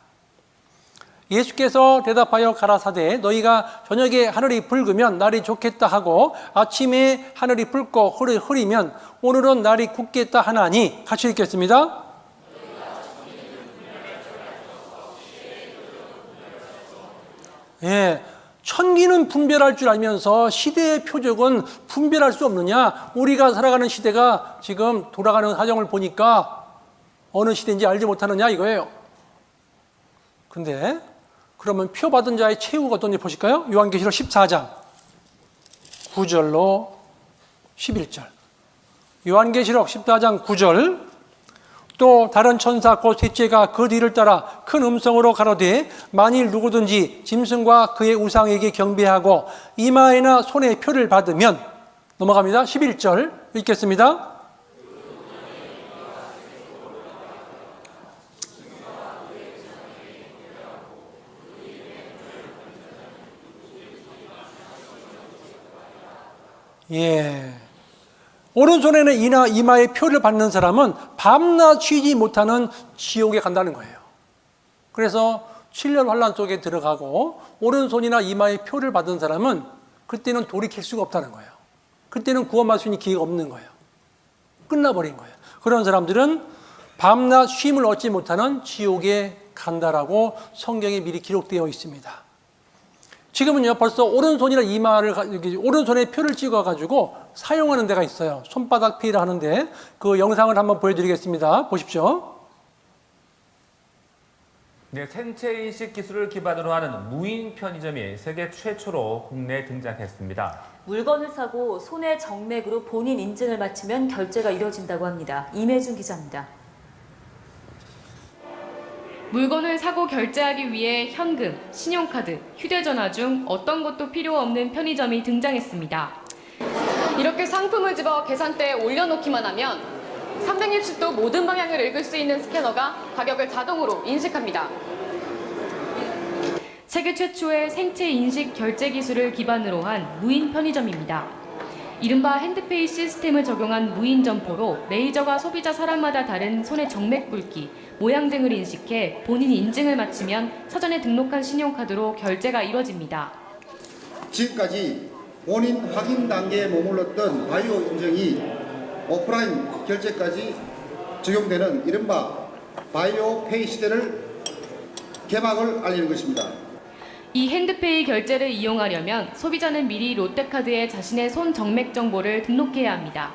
예수께서 대답하여 가라사대 너희가 저녁에 하늘이 붉으면 날이 좋겠다 하고 아침에 하늘이 붉고 흐리면 오늘은 날이 굳겠다 하나니 같이 읽겠습니다. 예, 천기는 분별할 줄 알면서 시대의 표적은 분별할 수 없느냐? 우리가 살아가는 시대가 지금 돌아가는 사정을 보니까 어느 시대인지 알지 못하느냐 이거예요. 근데 그러면 표 받은 자의 최후가 어떤지 보실까요? 요한계시록 14장 9절로 11절. 요한계시록 14장 9절. 또 다른 천사 곧 셋째가 그 뒤를 따라 큰 음성으로 가로되 만일 누구든지 짐승과 그의 우상에게 경배하고 이마에나 손에 표를 받으면 넘어갑니다. 11절 읽겠습니다. 예. 오른손에는 이마에 표를 받는 사람은 밤낮 쉬지 못하는 지옥에 간다는 거예요. 그래서 7년 환란 속에 들어가고 오른손이나 이마에 표를 받은 사람은 그때는 돌이킬 수가 없다는 거예요. 그때는 구원받을 수 있는 기회가 없는 거예요. 끝나버린 거예요. 그런 사람들은 밤낮 쉼을 얻지 못하는 지옥에 간다라고 성경에 미리 기록되어 있습니다. 지금은요 벌써 오른손이나 이마를 오른손에 표를 찍어가지고 사용하는 데가 있어요. 손바닥 피를 하는데 그 영상을 한번 보여드리겠습니다. 보십시오. 네, 생체 인식 기술을 기반으로 하는 무인 편의점이 세계 최초로 국내에 등장했습니다. 물건을 사고 손의 정맥으로 본인 인증을 마치면 결제가 이뤄진다고 합니다. 임혜준 기자입니다. 물건을 사고 결제하기 위해 현금, 신용카드, 휴대전화 중 어떤 것도 필요 없는 편의점이 등장했습니다. 이렇게 상품을 집어 계산대에 올려놓기만 하면 360도 모든 방향을 읽을 수 있는 스캐너가 가격을 자동으로 인식합니다. 세계 최초의 생체 인식 결제 기술을 기반으로 한 무인 편의점입니다. 이른바 핸드페이 시스템을 적용한 무인 점포로 레이저가 소비자 사람마다 다른 손의 정맥 굵기, 모양 등을 인식해 본인 인증을 마치면 사전에 등록한 신용카드로 결제가 이뤄집니다. 지금까지 본인 확인 단계에 머물렀던 바이오 인증이 오프라인 결제까지 적용되는 이른바 바이오 페이 시대를 개막을 알리는 것입니다. 이 핸드페이 결제를 이용하려면 소비자는 미리 롯데카드에 자신의 손 정맥 정보를 등록해야 합니다.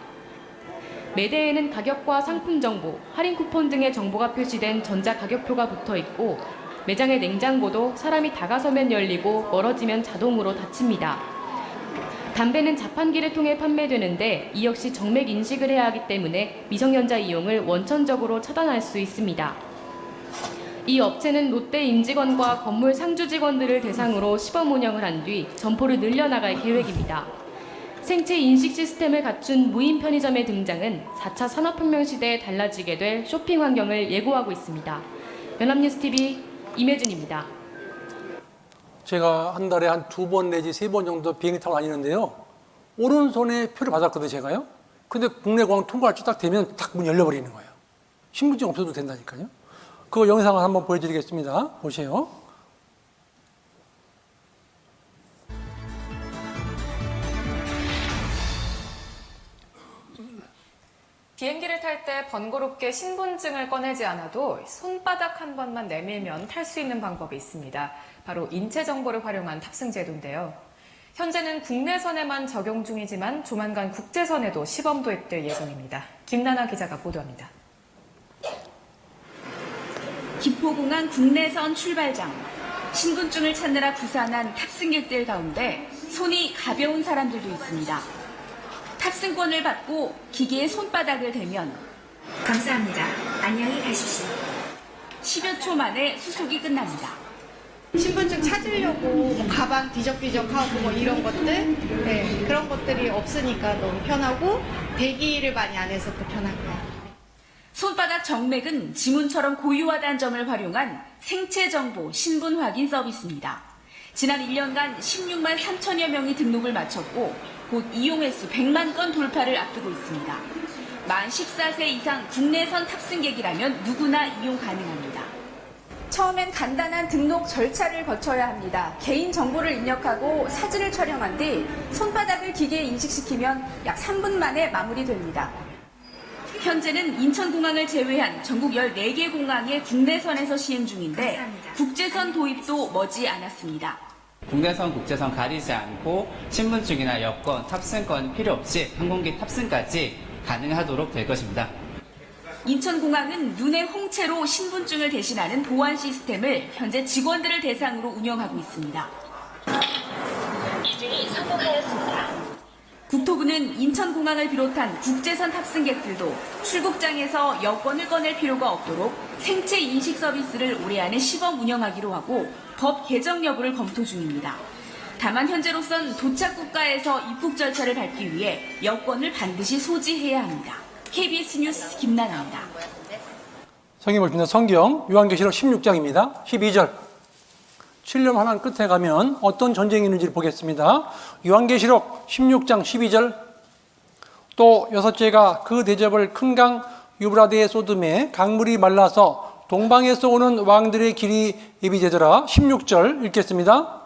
매대에는 가격과 상품 정보, 할인 쿠폰 등의 정보가 표시된 전자가격표가 붙어 있고 매장의 냉장고도 사람이 다가서면 열리고 멀어지면 자동으로 닫힙니다. 담배는 자판기를 통해 판매되는데 이 역시 정맥 인식을 해야 하기 때문에 미성년자 이용을 원천적으로 차단할 수 있습니다. 이 업체는 롯데 임직원과 건물 상주 직원들을 대상으로 시범 운영을 한 뒤 점포를 늘려나갈 계획입니다. 생체 인식 시스템을 갖춘 무인 편의점의 등장은 4차 산업혁명 시대에 달라지게 될 쇼핑 환경을 예고하고 있습니다. 연합뉴스TV 임혜준입니다. 제가 한 달에 한 2번 내지 3번 정도 비행기 타고 다니는데요. 오른손에 표를 받았거든요, 제가요. 근데 국내 공항 통과할 때 딱 되면 딱 문 열려버리는 거예요. 신분증 없어도 된다니까요. 그 영상을 한번 보여드리겠습니다. 보세요. 비행기를 탈 때 번거롭게 신분증을 꺼내지 않아도 손바닥 한 번만 내밀면 탈 수 있는 방법이 있습니다. 바로 인체 정보를 활용한 탑승 제도인데요. 현재는 국내선에만 적용 중이지만 조만간 국제선에도 시범 도입될 예정입니다. 김나나 기자가 보도합니다. 기포공항 국내선 출발장. 신분증을 찾느라 부산한 탑승객들 가운데 손이 가벼운 사람들도 있습니다. 탑승권을 받고 기계에 손바닥을 대면 감사합니다. 안녕히 가십시오. 10여 초 만에 수속이 끝납니다. 신분증 찾으려고 뭐 가방 뒤적뒤적하고 뭐 이런 것들 그런 것들이 없으니까 너무 편하고 대기를 많이 안 해서 또 편하고요. 손바닥 정맥은 지문처럼 고유하다는 점을 활용한 생체 정보 신분 확인 서비스입니다. 지난 1년간 16만 3천여 명이 등록을 마쳤고 곧 이용 횟수 100만 건 돌파를 앞두고 있습니다. 만 14세 이상 국내선 탑승객이라면 누구나 이용 가능합니다. 처음엔 간단한 등록 절차를 거쳐야 합니다. 개인 정보를 입력하고 사진을 촬영한 뒤 손바닥을 기계에 인식시키면 약 3분 만에 마무리됩니다. 현재는 인천공항을 제외한 전국 14개 공항의 국내선에서 시행 중인데 국제선 도입도 머지 않았습니다. 국내선, 국제선 가리지 않고 신분증이나 여권, 탑승권 필요 없이 항공기 탑승까지 가능하도록 될 것입니다. 인천공항은 눈의 홍채로 신분증을 대신하는 보안 시스템을 현재 직원들을 대상으로 운영하고 있습니다. 기증이 성공하였습니다. 국토부는 인천공항을 비롯한 국제선 탑승객들도 출국장에서 여권을 꺼낼 필요가 없도록 생체 인식 서비스를 올해 안에 시범 운영하기로 하고 법 개정 여부를 검토 중입니다. 다만 현재로선 도착 국가에서 입국 절차를 밟기 위해 여권을 반드시 소지해야 합니다. KBS 뉴스 김나나입니다. 성경 보십니다. 성경 요한계시록 16장입니다. 12절. 7년 환난 끝에 가면 어떤 전쟁이 있는지를 보겠습니다. 요한계시록 16장 12절. 또 여섯째가 그 대접을 큰 강 유브라데에 쏟음에 강물이 말라서 동방에서 오는 왕들의 길이 예비되더라. 16절 읽겠습니다.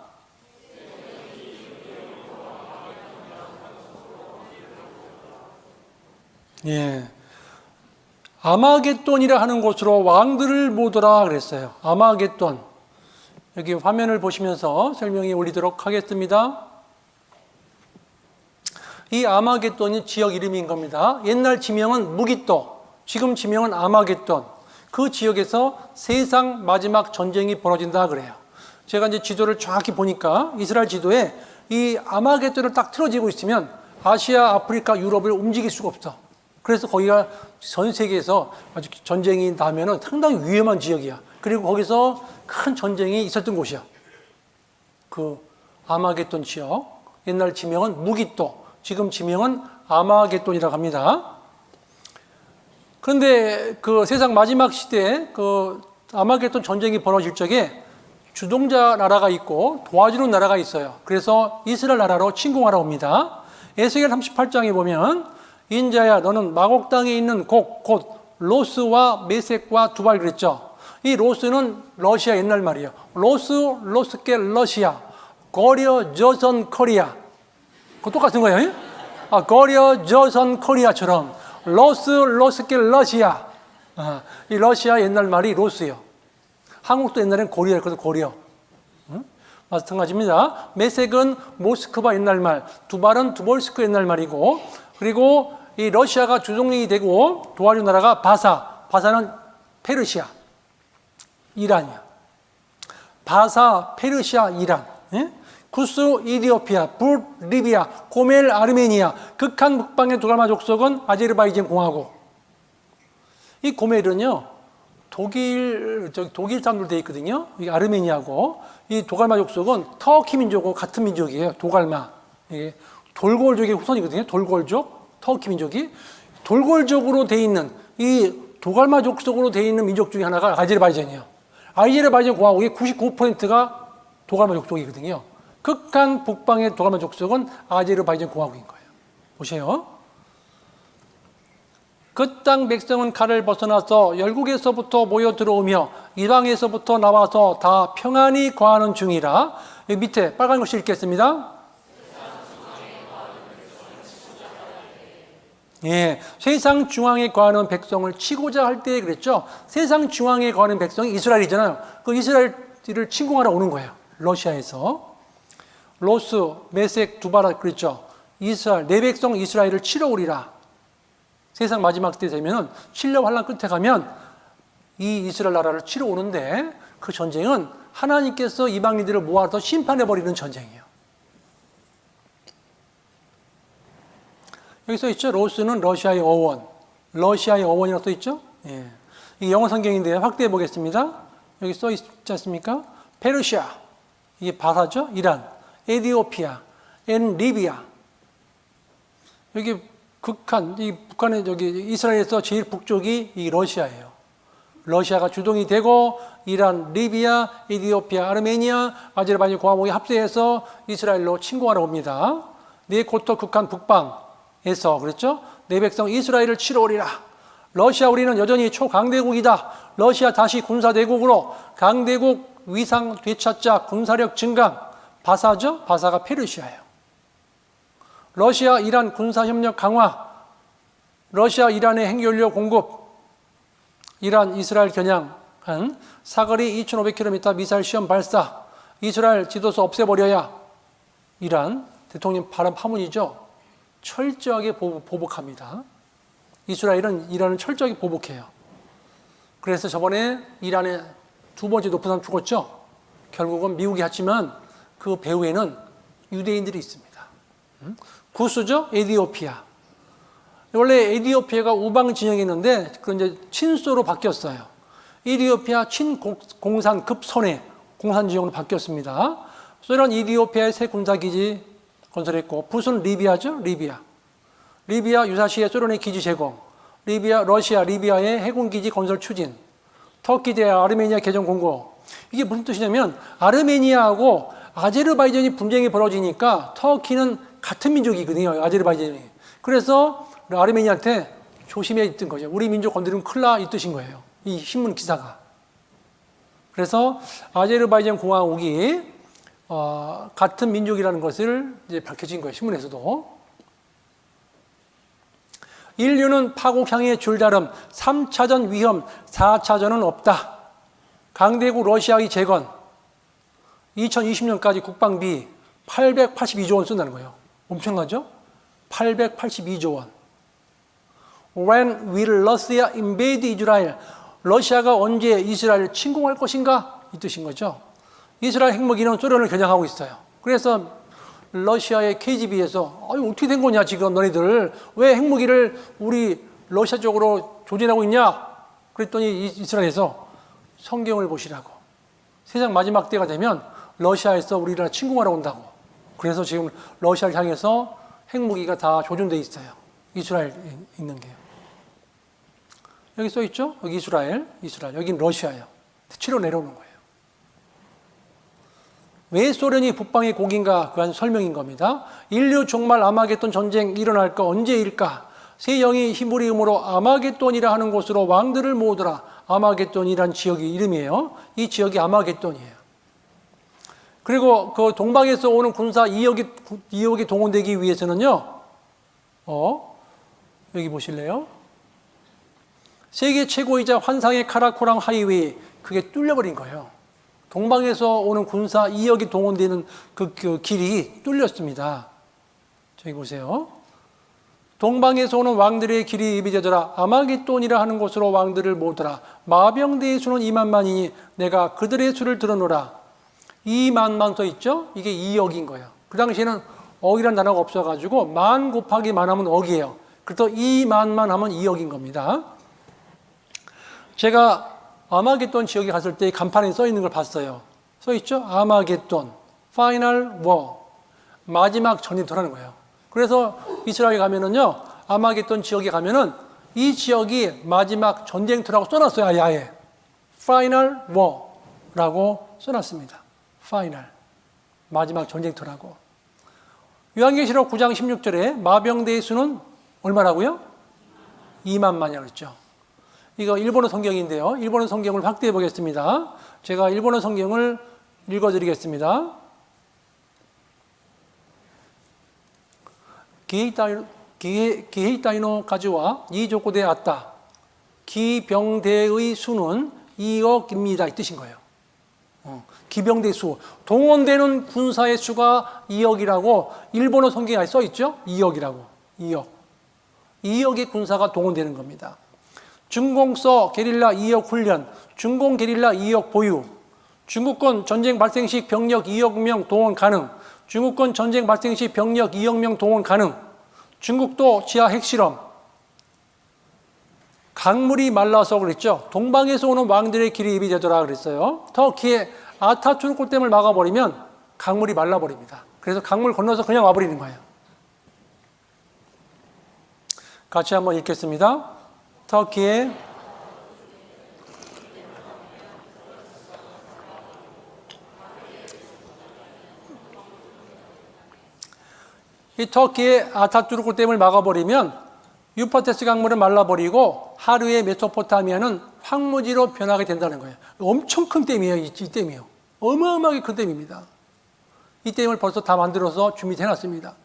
예, 아마겟돈이라 하는 곳으로 왕들을 모으더라 그랬어요. 아마겟돈. 여기 화면을 보시면서 설명해 올리도록 하겠습니다. 이 아마겟돈이 지역 이름인 겁니다. 옛날 지명은 무깃도, 지금 지명은 아마겟돈. 그 지역에서 세상 마지막 전쟁이 벌어진다 그래요. 제가 이제 지도를 정확히 보니까 이스라엘 지도에 이 아마겟돈을 딱 틀어지고 있으면 아시아, 아프리카, 유럽을 움직일 수가 없어. 그래서 거기가 전 세계에서 아주 전쟁이 나면은 상당히 위험한 지역이야. 그리고 거기서 큰 전쟁이 있었던 곳이야. 그 아마겟돈 지역. 옛날 지명은 무깃도, 지금 지명은 아마겟돈이라고 합니다. 그런데 그 세상 마지막 시대에 그 아마겟돈 전쟁이 벌어질 적에 주동자 나라가 있고 도와주는 나라가 있어요. 그래서 이스라엘 나라로 침공하러 옵니다. 에스겔 38장에 보면 인자야 너는 마곡 땅에 있는 곧 로스와 메섹과 두발 그랬죠. 이 로스는 러시아 옛날 말이에요. 로스께 러시아, 거려 저선 코리아. 그거 똑같은 거예요. 거려 저선 코리아처럼 로스께 러시아. 이 러시아 옛날 말이 로스예요. 한국도 옛날엔 고려였거든, 고려. 마찬가지입니다. 메섹은 모스크바 옛날 말, 두발은 두볼스크 옛날 말이고, 그리고 이 러시아가 주동력이 되고 도와준 나라가 바사는 페르시아, 이란이야. 바사, 페르시아, 이란. 예? 쿠스, 이디오피아, 붓, 리비아, 고멜, 아르메니아, 극한 북방의 도갈마 족속은 아제르바이잔 공화국. 이 고멜은요, 독일 사람들 돼 있거든요. 이 아르메니아고, 이 도갈마 족속은 터키 민족하고 같은 민족이에요. 도갈마. 이게 돌골족의 후손이거든요. 돌골족. 터키 민족이 돌골족으로 돼 있는 이 도갈마 족속으로 돼 있는 민족 중에 하나가 아제르바이잔이에요. 아제르바이잔 공화국의 99%가 도갈마 족속이거든요. 극한 북방의 도갈마 족속은 아제르바이잔 공화국인 거예요. 보세요. 그 땅 백성은 칼을 벗어나서 열국에서부터 모여 들어오며 이방에서부터 나와서 다 평안히 거하는 중이라. 여기 밑에 빨간 글씨 읽겠습니다. 예, 세상 중앙에 거하는 백성을 치고자 할 때 그랬죠. 세상 중앙에 거하는 백성이 이스라엘이잖아요. 그 이스라엘을 침공하러 오는 거예요. 러시아에서. 로스, 메섹, 두바라 그랬죠. 이스라엘, 내 백성 이스라엘을 치러 오리라. 세상 마지막 때 되면은 신라 환란 끝에 가면 이 이스라엘 나라를 치러 오는데 그 전쟁은 하나님께서 이방인들을 모아서 심판해버리는 전쟁이에요. 여기 써 있죠. 로스는 러시아의 어원. 러시아의 어원이라고 써 있죠. 예. 이 영어 성경인데 확대해 보겠습니다. 여기 써 있지 않습니까? 페르시아. 이게 바사죠. 이란. 에디오피아. 리비아. 여기 극한, 이 북한의 여기 이스라엘에서 제일 북쪽이 이 러시아예요. 러시아가 주동이 되고 이란, 리비아, 에디오피아, 아르메니아, 아제르바이잔 공화국이 합세해서 이스라엘로 침공하러 옵니다. 네 고토 극한 북방에서 그랬죠? 내 백성 이스라엘을 치러 오리라. 러시아 우리는 여전히 초강대국이다. 러시아 다시 군사대국으로 강대국 위상 되찾자 군사력 증강. 바사죠? 바사가 페르시아예요. 러시아 이란 군사협력 강화, 러시아 이란의 핵연료 공급, 이란 이스라엘 겨냥한 사거리 2,500km 미사일 시험 발사, 이스라엘 지도서 없애버려야. 이란 대통령 발언 파문이죠. 철저하게 보복합니다. 이란은 철저하게 보복해요. 그래서 저번에 이란의 두 번째 높은 사람 죽었죠. 결국은 미국이 했지만 그 배후에는 유대인들이 있습니다. 구스죠? 에디오피아. 원래 에디오피아가 우방 진영이었는데 그건 이제 친소로 바뀌었어요. 에디오피아 친공산 급선해 공산 지역으로 바뀌었습니다. 소련 에디오피아의 새 군사기지 건설했고, 부수는 리비아죠? 리비아 유사시에 소련의 기지 제공, 러시아 리비아의 해군기지 건설 추진, 터키 대 아르메니아 개정 공고. 이게 무슨 뜻이냐면 아르메니아하고 아제르바이잔이 분쟁이 벌어지니까 터키는 같은 민족이거든요. 아제르바이잔이. 그래서 아르메니아한테 조심해 있던 거죠. 우리 민족 건드리면 큰일 나 이 뜻인 거예요. 이 신문 기사가. 그래서 아제르바이잔 공화국이 같은 민족이라는 것을 이제 밝혀진 거예요. 신문에서도. 인류는 파국 향해 줄다름, 3차전 위험, 4차전은 없다. 강대국 러시아의 재건, 2020년까지 국방비 882조 원 쓴다는 거예요. 엄청나죠? 882조 원. When will Russia invade Israel? 러시아가 언제 이스라엘을 침공할 것인가? 이 뜻인 거죠. 이스라엘 핵무기는 소련을 겨냥하고 있어요. 그래서 러시아의 KGB에서 어떻게 된 거냐 지금 너네들 왜 핵무기를 우리 러시아 쪽으로 조진하고 있냐? 그랬더니 이스라엘에서 성경을 보시라고. 세상 마지막 때가 되면 러시아에서 우리나라 침공하러 온다고. 그래서 지금 러시아를 향해서 핵무기가 다 조준돼 있어요. 이스라엘 있는 게요. 여기 써 있죠? 여기 이스라엘, 여긴 러시아예요. 치러 내려오는 거예요. 왜 소련이 북방의 곡인가? 그한 설명인 겁니다. 인류 종말 아마겟돈 전쟁 일어날까? 언제일까? 새 영이 히브리음으로 아마겟돈이라 하는 곳으로 왕들을 모으더라. 아마겟돈이란 지역이 이름이에요. 이 지역이 아마겟돈이에요. 그리고 그 동방에서 오는 군사 2억이 동원되기 위해서는요, 여기 보실래요? 세계 최고이자 환상의 카라코랑 하이웨이, 그게 뚫려버린 거예요. 동방에서 오는 군사 2억이 동원되는 그 길이 뚫렸습니다. 저기 보세요. 동방에서 오는 왕들의 길이 예비되더라. 아마겟돈이라 하는 곳으로 왕들을 모으더라. 마병대의 수는 2만만이니 내가 그들의 수를 들어놓으라. 2만만 써 있죠? 이게 2억인 거예요. 그 당시에는 억이라는 단어가 없어가지고 만 곱하기 만 하면 억이에요. 그래서 2만만 하면 2억인 겁니다. 제가 아마겟돈 지역에 갔을 때 간판에 써 있는 걸 봤어요. 써 있죠? 아마겟돈, 파이널 워, 마지막 전쟁터라는 거예요. 그래서 이스라엘 가면은요, 아마겟돈 지역에 가면은 이 지역이 마지막 전쟁터라고 써놨어요. 아예 파이널 워라고 써놨습니다. 파이널, 마지막 전쟁터라고. 요한계시록 9장 16절에 마병대의 수는 얼마라고요? 2만만이라고 그랬죠. 이거 일본어 성경인데요. 일본어 성경을 확대해 보겠습니다. 제가 일본어 성경을 읽어드리겠습니다. 기헤이타이노 가즈와 이조코데 아따. 기병대의 수는 2억입니다. 이 뜻인 거예요. 기병대 수. 동원되는 군사의 수가 2억이라고 일본어 성경에 써 있죠? 2억이라고. 2억. 2억의 군사가 동원되는 겁니다. 중공서 게릴라 2억 훈련, 중공 게릴라 2억 보유, 중국군 전쟁 발생 시 병력 2억 명 동원 가능, 중국군 전쟁 발생 시 병력 2억 명 동원 가능, 중국도 지하 핵실험, 강물이 말라서 그랬죠. 동방에서 오는 왕들의 길이 입이 되더라 그랬어요. 터키의 아타투르크 댐을 막아버리면 강물이 말라버립니다. 그래서 강물 건너서 그냥 와버리는 거예요. 같이 한번 읽겠습니다. 터키의 아타투르크 댐을 막아버리면 유파테스 강물은 말라버리고 하루의 메소포타미아는 황무지로 변하게 된다는 거예요. 엄청 큰 댐이에요. 이 댐이요. 어마어마하게 큰 댐입니다. 이 댐을 벌써 다 만들어서 준비해놨습니다.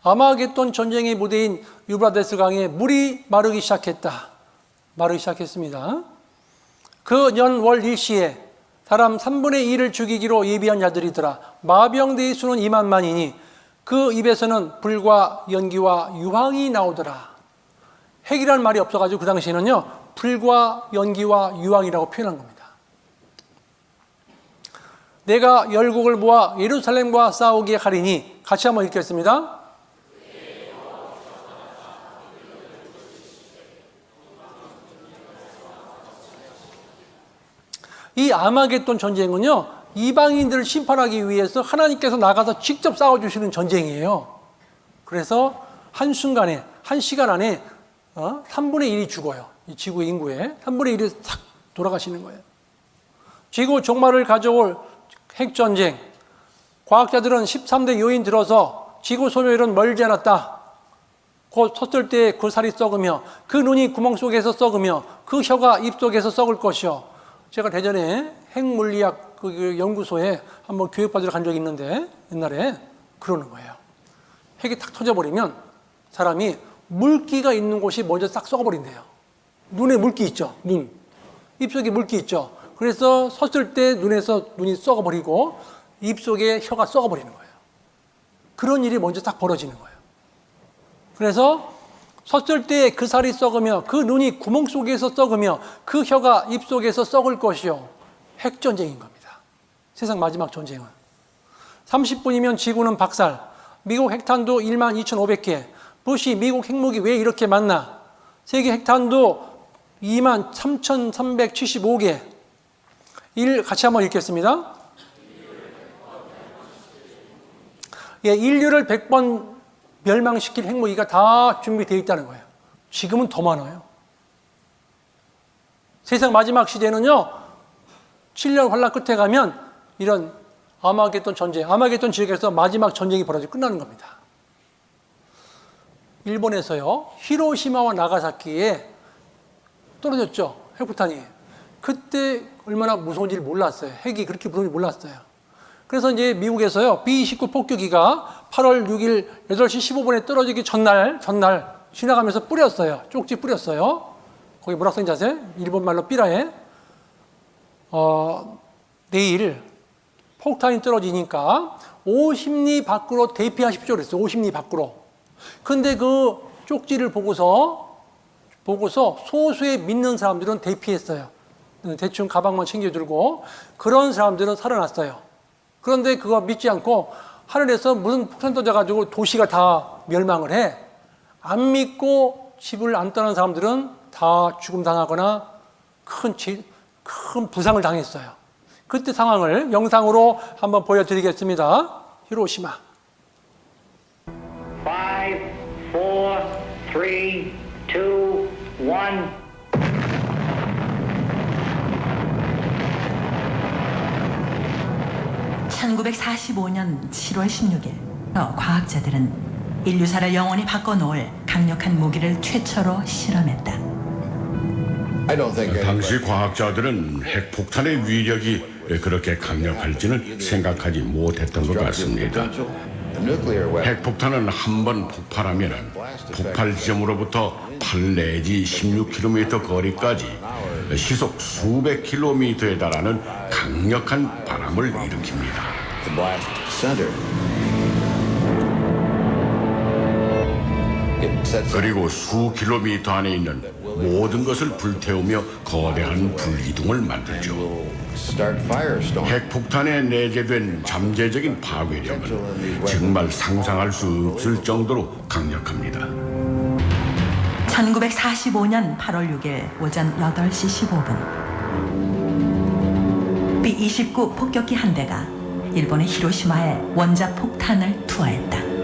아마겟돈 전쟁의 무대인 유브라데스 강에 물이 마르기 시작했다. 마르기 시작했습니다. 그 년월 일시에 사람 3분의 1을 죽이기로 예비한 자들이더라. 마병대의 수는 2만만이니 그 입에서는 불과 연기와 유황이 나오더라. 핵이라는 말이 없어가지고 그 당시에는요, 불과 연기와 유황이라고 표현한 겁니다. 내가 열국을 모아 예루살렘과 싸우게 하리니, 같이 한번 읽겠습니다. 이 아마겟돈 전쟁은요, 이방인들을 심판하기 위해서 하나님께서 나가서 직접 싸워주시는 전쟁이에요. 그래서 한순간에, 한 시간 안에 3분의 1이 죽어요. 이 지구 인구의 3분의 1이 싹 돌아가시는 거예요. 지구 종말을 가져올 핵전쟁. 과학자들은 13대 요인 들어서 지구 소멸은 멀지 않았다. 곧 섰을 때 그 살이 썩으며 그 눈이 구멍 속에서 썩으며 그 혀가 입 속에서 썩을 것이요. 제가 대전에 핵물리학 그 연구소에 한번 교육받으러 간 적이 있는데 옛날에 그러는 거예요. 핵이 탁 터져버리면 사람이 물기가 있는 곳이 먼저 싹 썩어버린대요. 눈에 물기 있죠. 눈. 입속에 물기 있죠. 그래서 섰을 때 눈에서 눈이 썩어버리고 입속에 혀가 썩어버리는 거예요. 그런 일이 먼저 딱 벌어지는 거예요. 그래서 섰을 때 그 살이 썩으며 그 눈이 구멍 속에서 썩으며 그 혀가 입속에서 썩을 것이요. 핵전쟁인 겁니다. 세상 마지막 전쟁은. 30분이면 지구는 박살. 미국 핵탄두 12,500개. 부시 미국 핵무기 왜 이렇게 많나? 세계 핵탄두 23,375개. 같이 한번 읽겠습니다. 예, 인류를 100번 멸망시킬 핵무기가 다 준비되어 있다는 거예요. 지금은 더 많아요. 세상 마지막 시대는요, 7년 환란 끝에 가면 이런 아마겟돈 전쟁, 아마겟돈 지역에서 마지막 전쟁이 벌어져 끝나는 겁니다. 일본에서요, 히로시마와 나가사키에 떨어졌죠, 핵폭탄이. 그때 얼마나 무서운지를 몰랐어요. 핵이 그렇게 무서운지 몰랐어요. 그래서 이제 미국에서요, B-29 폭격기가 8월 6일 8시 15분에 떨어지기 전날 지나가면서 뿌렸어요. 쪽지 뿌렸어요. 거기 뭐라고 써있는 자세? 일본말로 삐라에. 내일 폭탄이 떨어지니까 50리 밖으로 대피하십시오 그랬어요. 50리 밖으로. 근데 그 쪽지를 보고서 소수의 믿는 사람들은 대피했어요. 대충 가방만 챙겨들고. 그런 사람들은 살아났어요. 그런데 그거 믿지 않고 하늘에서 무슨 폭탄 터져가지고 도시가 다 멸망을 해. 안 믿고 집을 안 떠난 사람들은 다 죽음 당하거나 큰 부상을 당했어요. 그때 상황을 영상으로 한번 보여드리겠습니다. 히로시마. 5, 4, 3, 2, 1. 1945년 7월 16일 과학자들은 인류사를 영원히 바꿔놓을 강력한 무기를 최초로 실험했다. 당시 과학자들은 핵폭탄의 위력이 그렇게 강력할지는 생각하지 못했던 것 같습니다. 핵폭탄은 한 번 폭발하면 폭발 지점으로부터 8 내지 16km 거리까지 시속 수백 킬로미터에 달하는 강력한 바람을 일으킵니다. 그리고 수 킬로미터 안에 있는 모든 것을 불태우며 거대한 불기둥을 만들죠. 핵폭탄에 내재된 잠재적인 파괴력은 정말 상상할 수 없을 정도로 강력합니다. 1945년 8월 6일 오전 8시 15분 B-29 폭격기 한 대가 일본의 히로시마에 원자 폭탄을 투하했다.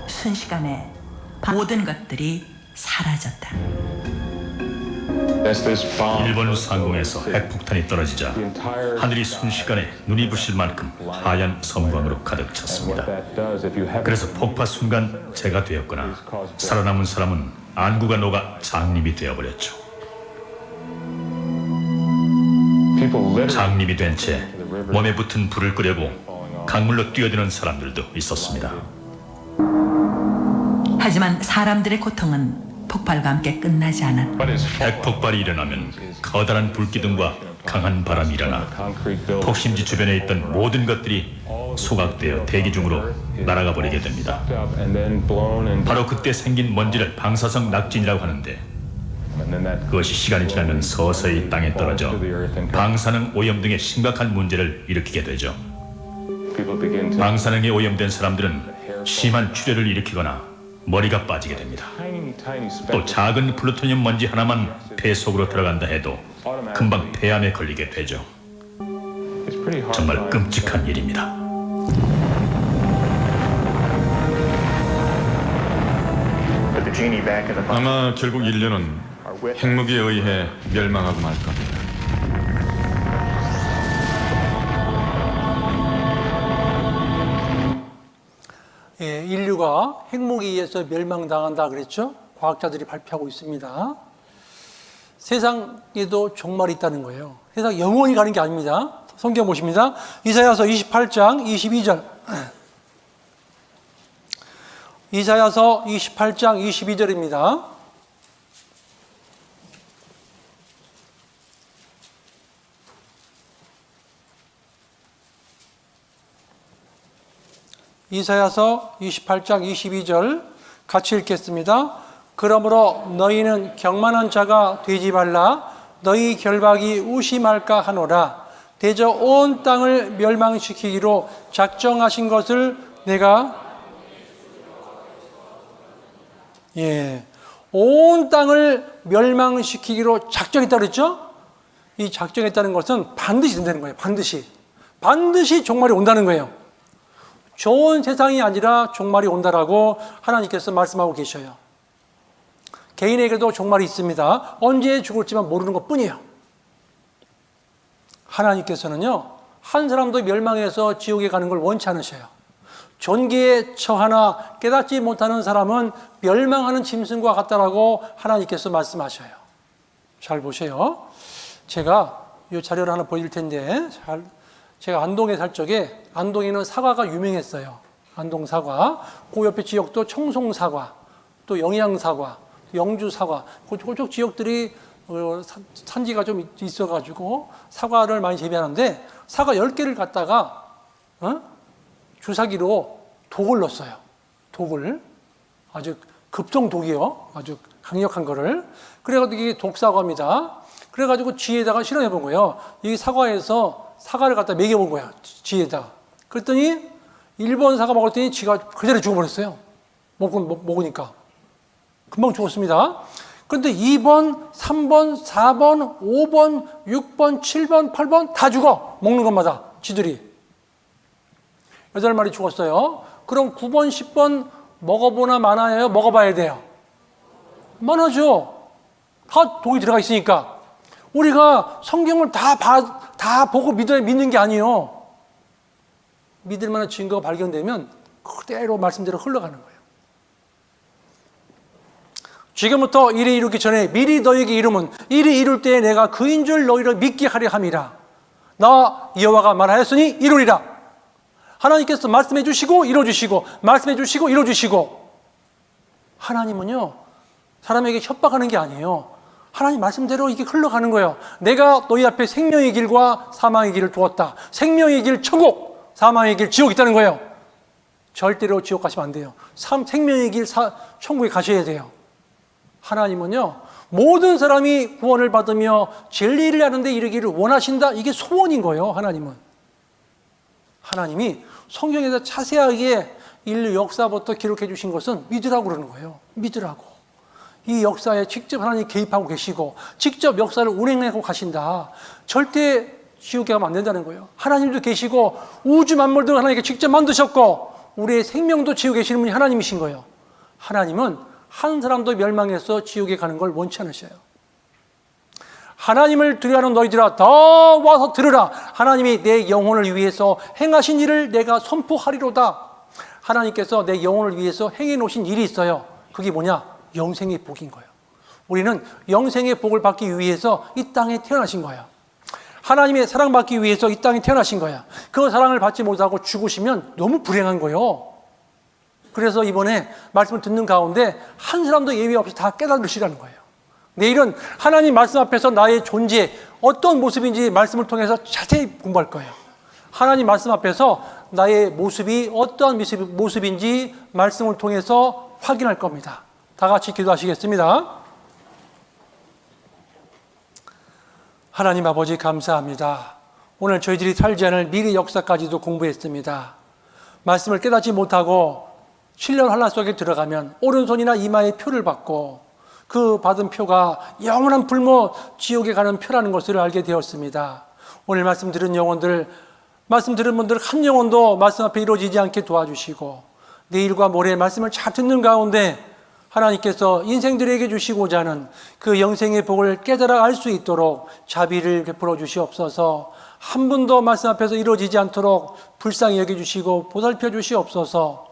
순식간에 모든 것들이 사라졌다. 일본 상공에서 핵폭탄이 떨어지자 하늘이 순식간에 눈이 부실 만큼 하얀 섬광으로 가득 찼습니다. 그래서 폭파 순간 제가 되었거나 살아남은 사람은 안구가 녹아 장님이 되어버렸죠. 장님이 된 채 몸에 붙은 불을 끄려고 강물로 뛰어드는 사람들도 있었습니다. 하지만 사람들의 고통은 폭발과 함께 끝나지 않았다. 핵폭발이 일어나면 커다란 불기둥과 강한 바람이 일어나 폭심지 주변에 있던 모든 것들이 소각되어 대기 중으로 날아가 버리게 됩니다. 바로 그때 생긴 먼지를 방사성 낙진이라고 하는데, 그것이 시간이 지나면 서서히 땅에 떨어져 방사능 오염 등의 심각한 문제를 일으키게 되죠. 방사능에 오염된 사람들은 심한 출혈을 일으키거나 머리가 빠지게 됩니다. 또 작은 플루토늄 먼지 하나만 폐 속으로 들어간다 해도 금방 폐암에 걸리게 되죠. 정말 끔찍한 일입니다. 아마 결국 인류는 핵무기에 의해 멸망하고 말 겁니다. 예, 인류가 핵무기에 의해서 멸망당한다 그랬죠? 과학자들이 발표하고 있습니다. 세상에도 종말이 있다는 거예요. 세상 영원히 가는 게 아닙니다. 성경 보십니다. 이사야서 28장 22절. 이사야서 28장 22절입니다. 이사야서 28장 22절 같이 읽겠습니다. 그러므로 너희는 경만한 자가 되지 말라. 너희 결박이 우심할까 하노라. 대저 온 땅을 멸망시키기로 작정하신 것을 내가 온 땅을 멸망시키기로 작정했다 그랬죠? 이 작정했다는 것은 반드시 된다는 거예요. 반드시 종말이 온다는 거예요. 좋은 세상이 아니라 종말이 온다라고 하나님께서 말씀하고 계셔요. 개인에게도 종말이 있습니다. 언제 죽을지만 모르는 것뿐이에요. 하나님께서는요, 한 사람도 멸망해서 지옥에 가는 걸 원치 않으셔요. 존귀에 처하나 깨닫지 못하는 사람은 멸망하는 짐승과 같다라고 하나님께서 말씀하셔요. 잘 보세요. 제가 이 자료를 하나 보여줄 텐데, 제가 안동에 살 적에 안동에는 사과가 유명했어요. 안동 사과. 그 옆에 지역도 청송 사과, 또 영양 사과, 영주 사과, 그쪽 지역들이 산지가 좀 있어가지고 사과를 많이 재배하는데 사과 10개를 갖다가 주사기로 독을 넣었어요. 독을. 아주 급성독이요. 아주 강력한 거를. 그래가지고 이게 독사과입니다. 그래가지고 쥐에다가 실험해 본 거예요. 이 사과에서 사과를 갖다 먹여본 거야. 쥐에다. 그랬더니 1번 사과 먹었더니 쥐가 그대로 죽어버렸어요. 먹으니까. 금방 죽었습니다. 그런데 2번, 3번, 4번, 5번, 6번, 7번, 8번 다 죽어. 먹는 것마다 쥐들이. 8마리 죽었어요. 그럼 9번, 10번 먹어보나 마나요? 먹어봐야 돼요. 많아죠. 다 독이 들어가 있으니까. 우리가 성경을 다 보고 믿는 게 아니에요. 믿을 만한 증거가 발견되면 그대로 말씀대로 흘러가는 거예요. 지금부터 일이 이루기 전에 미리 너에게 이름은 일이 이룰 때에 내가 그인 줄 너희를 믿게 하려 함이라. 나 여호와가 말하였으니 이루리라. 하나님께서 말씀해 주시고 이루어 주시고 말씀해 주시고 이루어 주시고. 하나님은요 사람에게 협박하는 게 아니에요. 하나님 말씀대로 이게 흘러가는 거예요. 내가 너희 앞에 생명의 길과 사망의 길을 두었다. 생명의 길 천국, 사망의 길 지옥 있다는 거예요. 절대로 지옥 가시면 안 돼요. 생명의 길 천국에 가셔야 돼요. 하나님은요 모든 사람이 구원을 받으며 진리를 아는데 이르기를 원하신다. 이게 소원인 거예요. 하나님이 성경에서 자세하게 인류 역사부터 기록해 주신 것은 믿으라고 그러는 거예요. 믿으라고. 이 역사에 직접 하나님 개입하고 계시고 직접 역사를 운행하고 가신다. 절대 지옥에 가면 안 된다는 거예요. 하나님도 계시고 우주 만물도 하나님께 직접 만드셨고 우리의 생명도 지옥에 계시는 분이 하나님이신 거예요. 하나님은 한 사람도 멸망해서 지옥에 가는 걸 원치 않으셔요. 하나님을 두려워하는 너희들아 다 와서 들으라. 하나님이 내 영혼을 위해서 행하신 일을 내가 선포하리로다. 하나님께서 내 영혼을 위해서 행해 놓으신 일이 있어요. 그게 뭐냐? 영생의 복인 거예요. 우리는 영생의 복을 받기 위해서 이 땅에 태어나신 거예요. 하나님의 사랑받기 위해서 이 땅에 태어나신 거예요. 그 사랑을 받지 못하고 죽으시면 너무 불행한 거예요. 그래서 이번에 말씀을 듣는 가운데 한 사람도 예외 없이 다 깨달으시라는 거예요. 내일은 하나님 말씀 앞에서 나의 존재 어떤 모습인지 말씀을 통해서 자세히 공부할 거예요. 하나님 말씀 앞에서 나의 모습이 어떠한 모습인지 말씀을 통해서 확인할 겁니다. 다 같이 기도하시겠습니다. 하나님 아버지 감사합니다. 오늘 저희들이 살지 않을 미래 역사까지도 공부했습니다. 말씀을 깨닫지 못하고 7년 환란 속에 들어가면 오른손이나 이마에 표를 받고 그 받은 표가 영원한 불모 지옥에 가는 표라는 것을 알게 되었습니다. 오늘 말씀 들은 영혼들, 말씀 들은 분들 한 영혼도 말씀 앞에 이루어지지 않게 도와주시고 내일과 모레 말씀을 잘 듣는 가운데 하나님께서 인생들에게 주시고자 하는 그 영생의 복을 깨달아 알 수 있도록 자비를 베풀어 주시옵소서. 한 분도 말씀 앞에서 이루어지지 않도록 불쌍히 여겨주시고 보살펴 주시옵소서.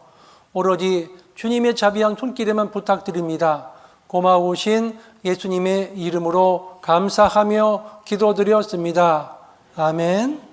오로지 주님의 자비한 손길에만 부탁드립니다. 고마우신 예수님의 이름으로 감사하며 기도드렸습니다. 아멘.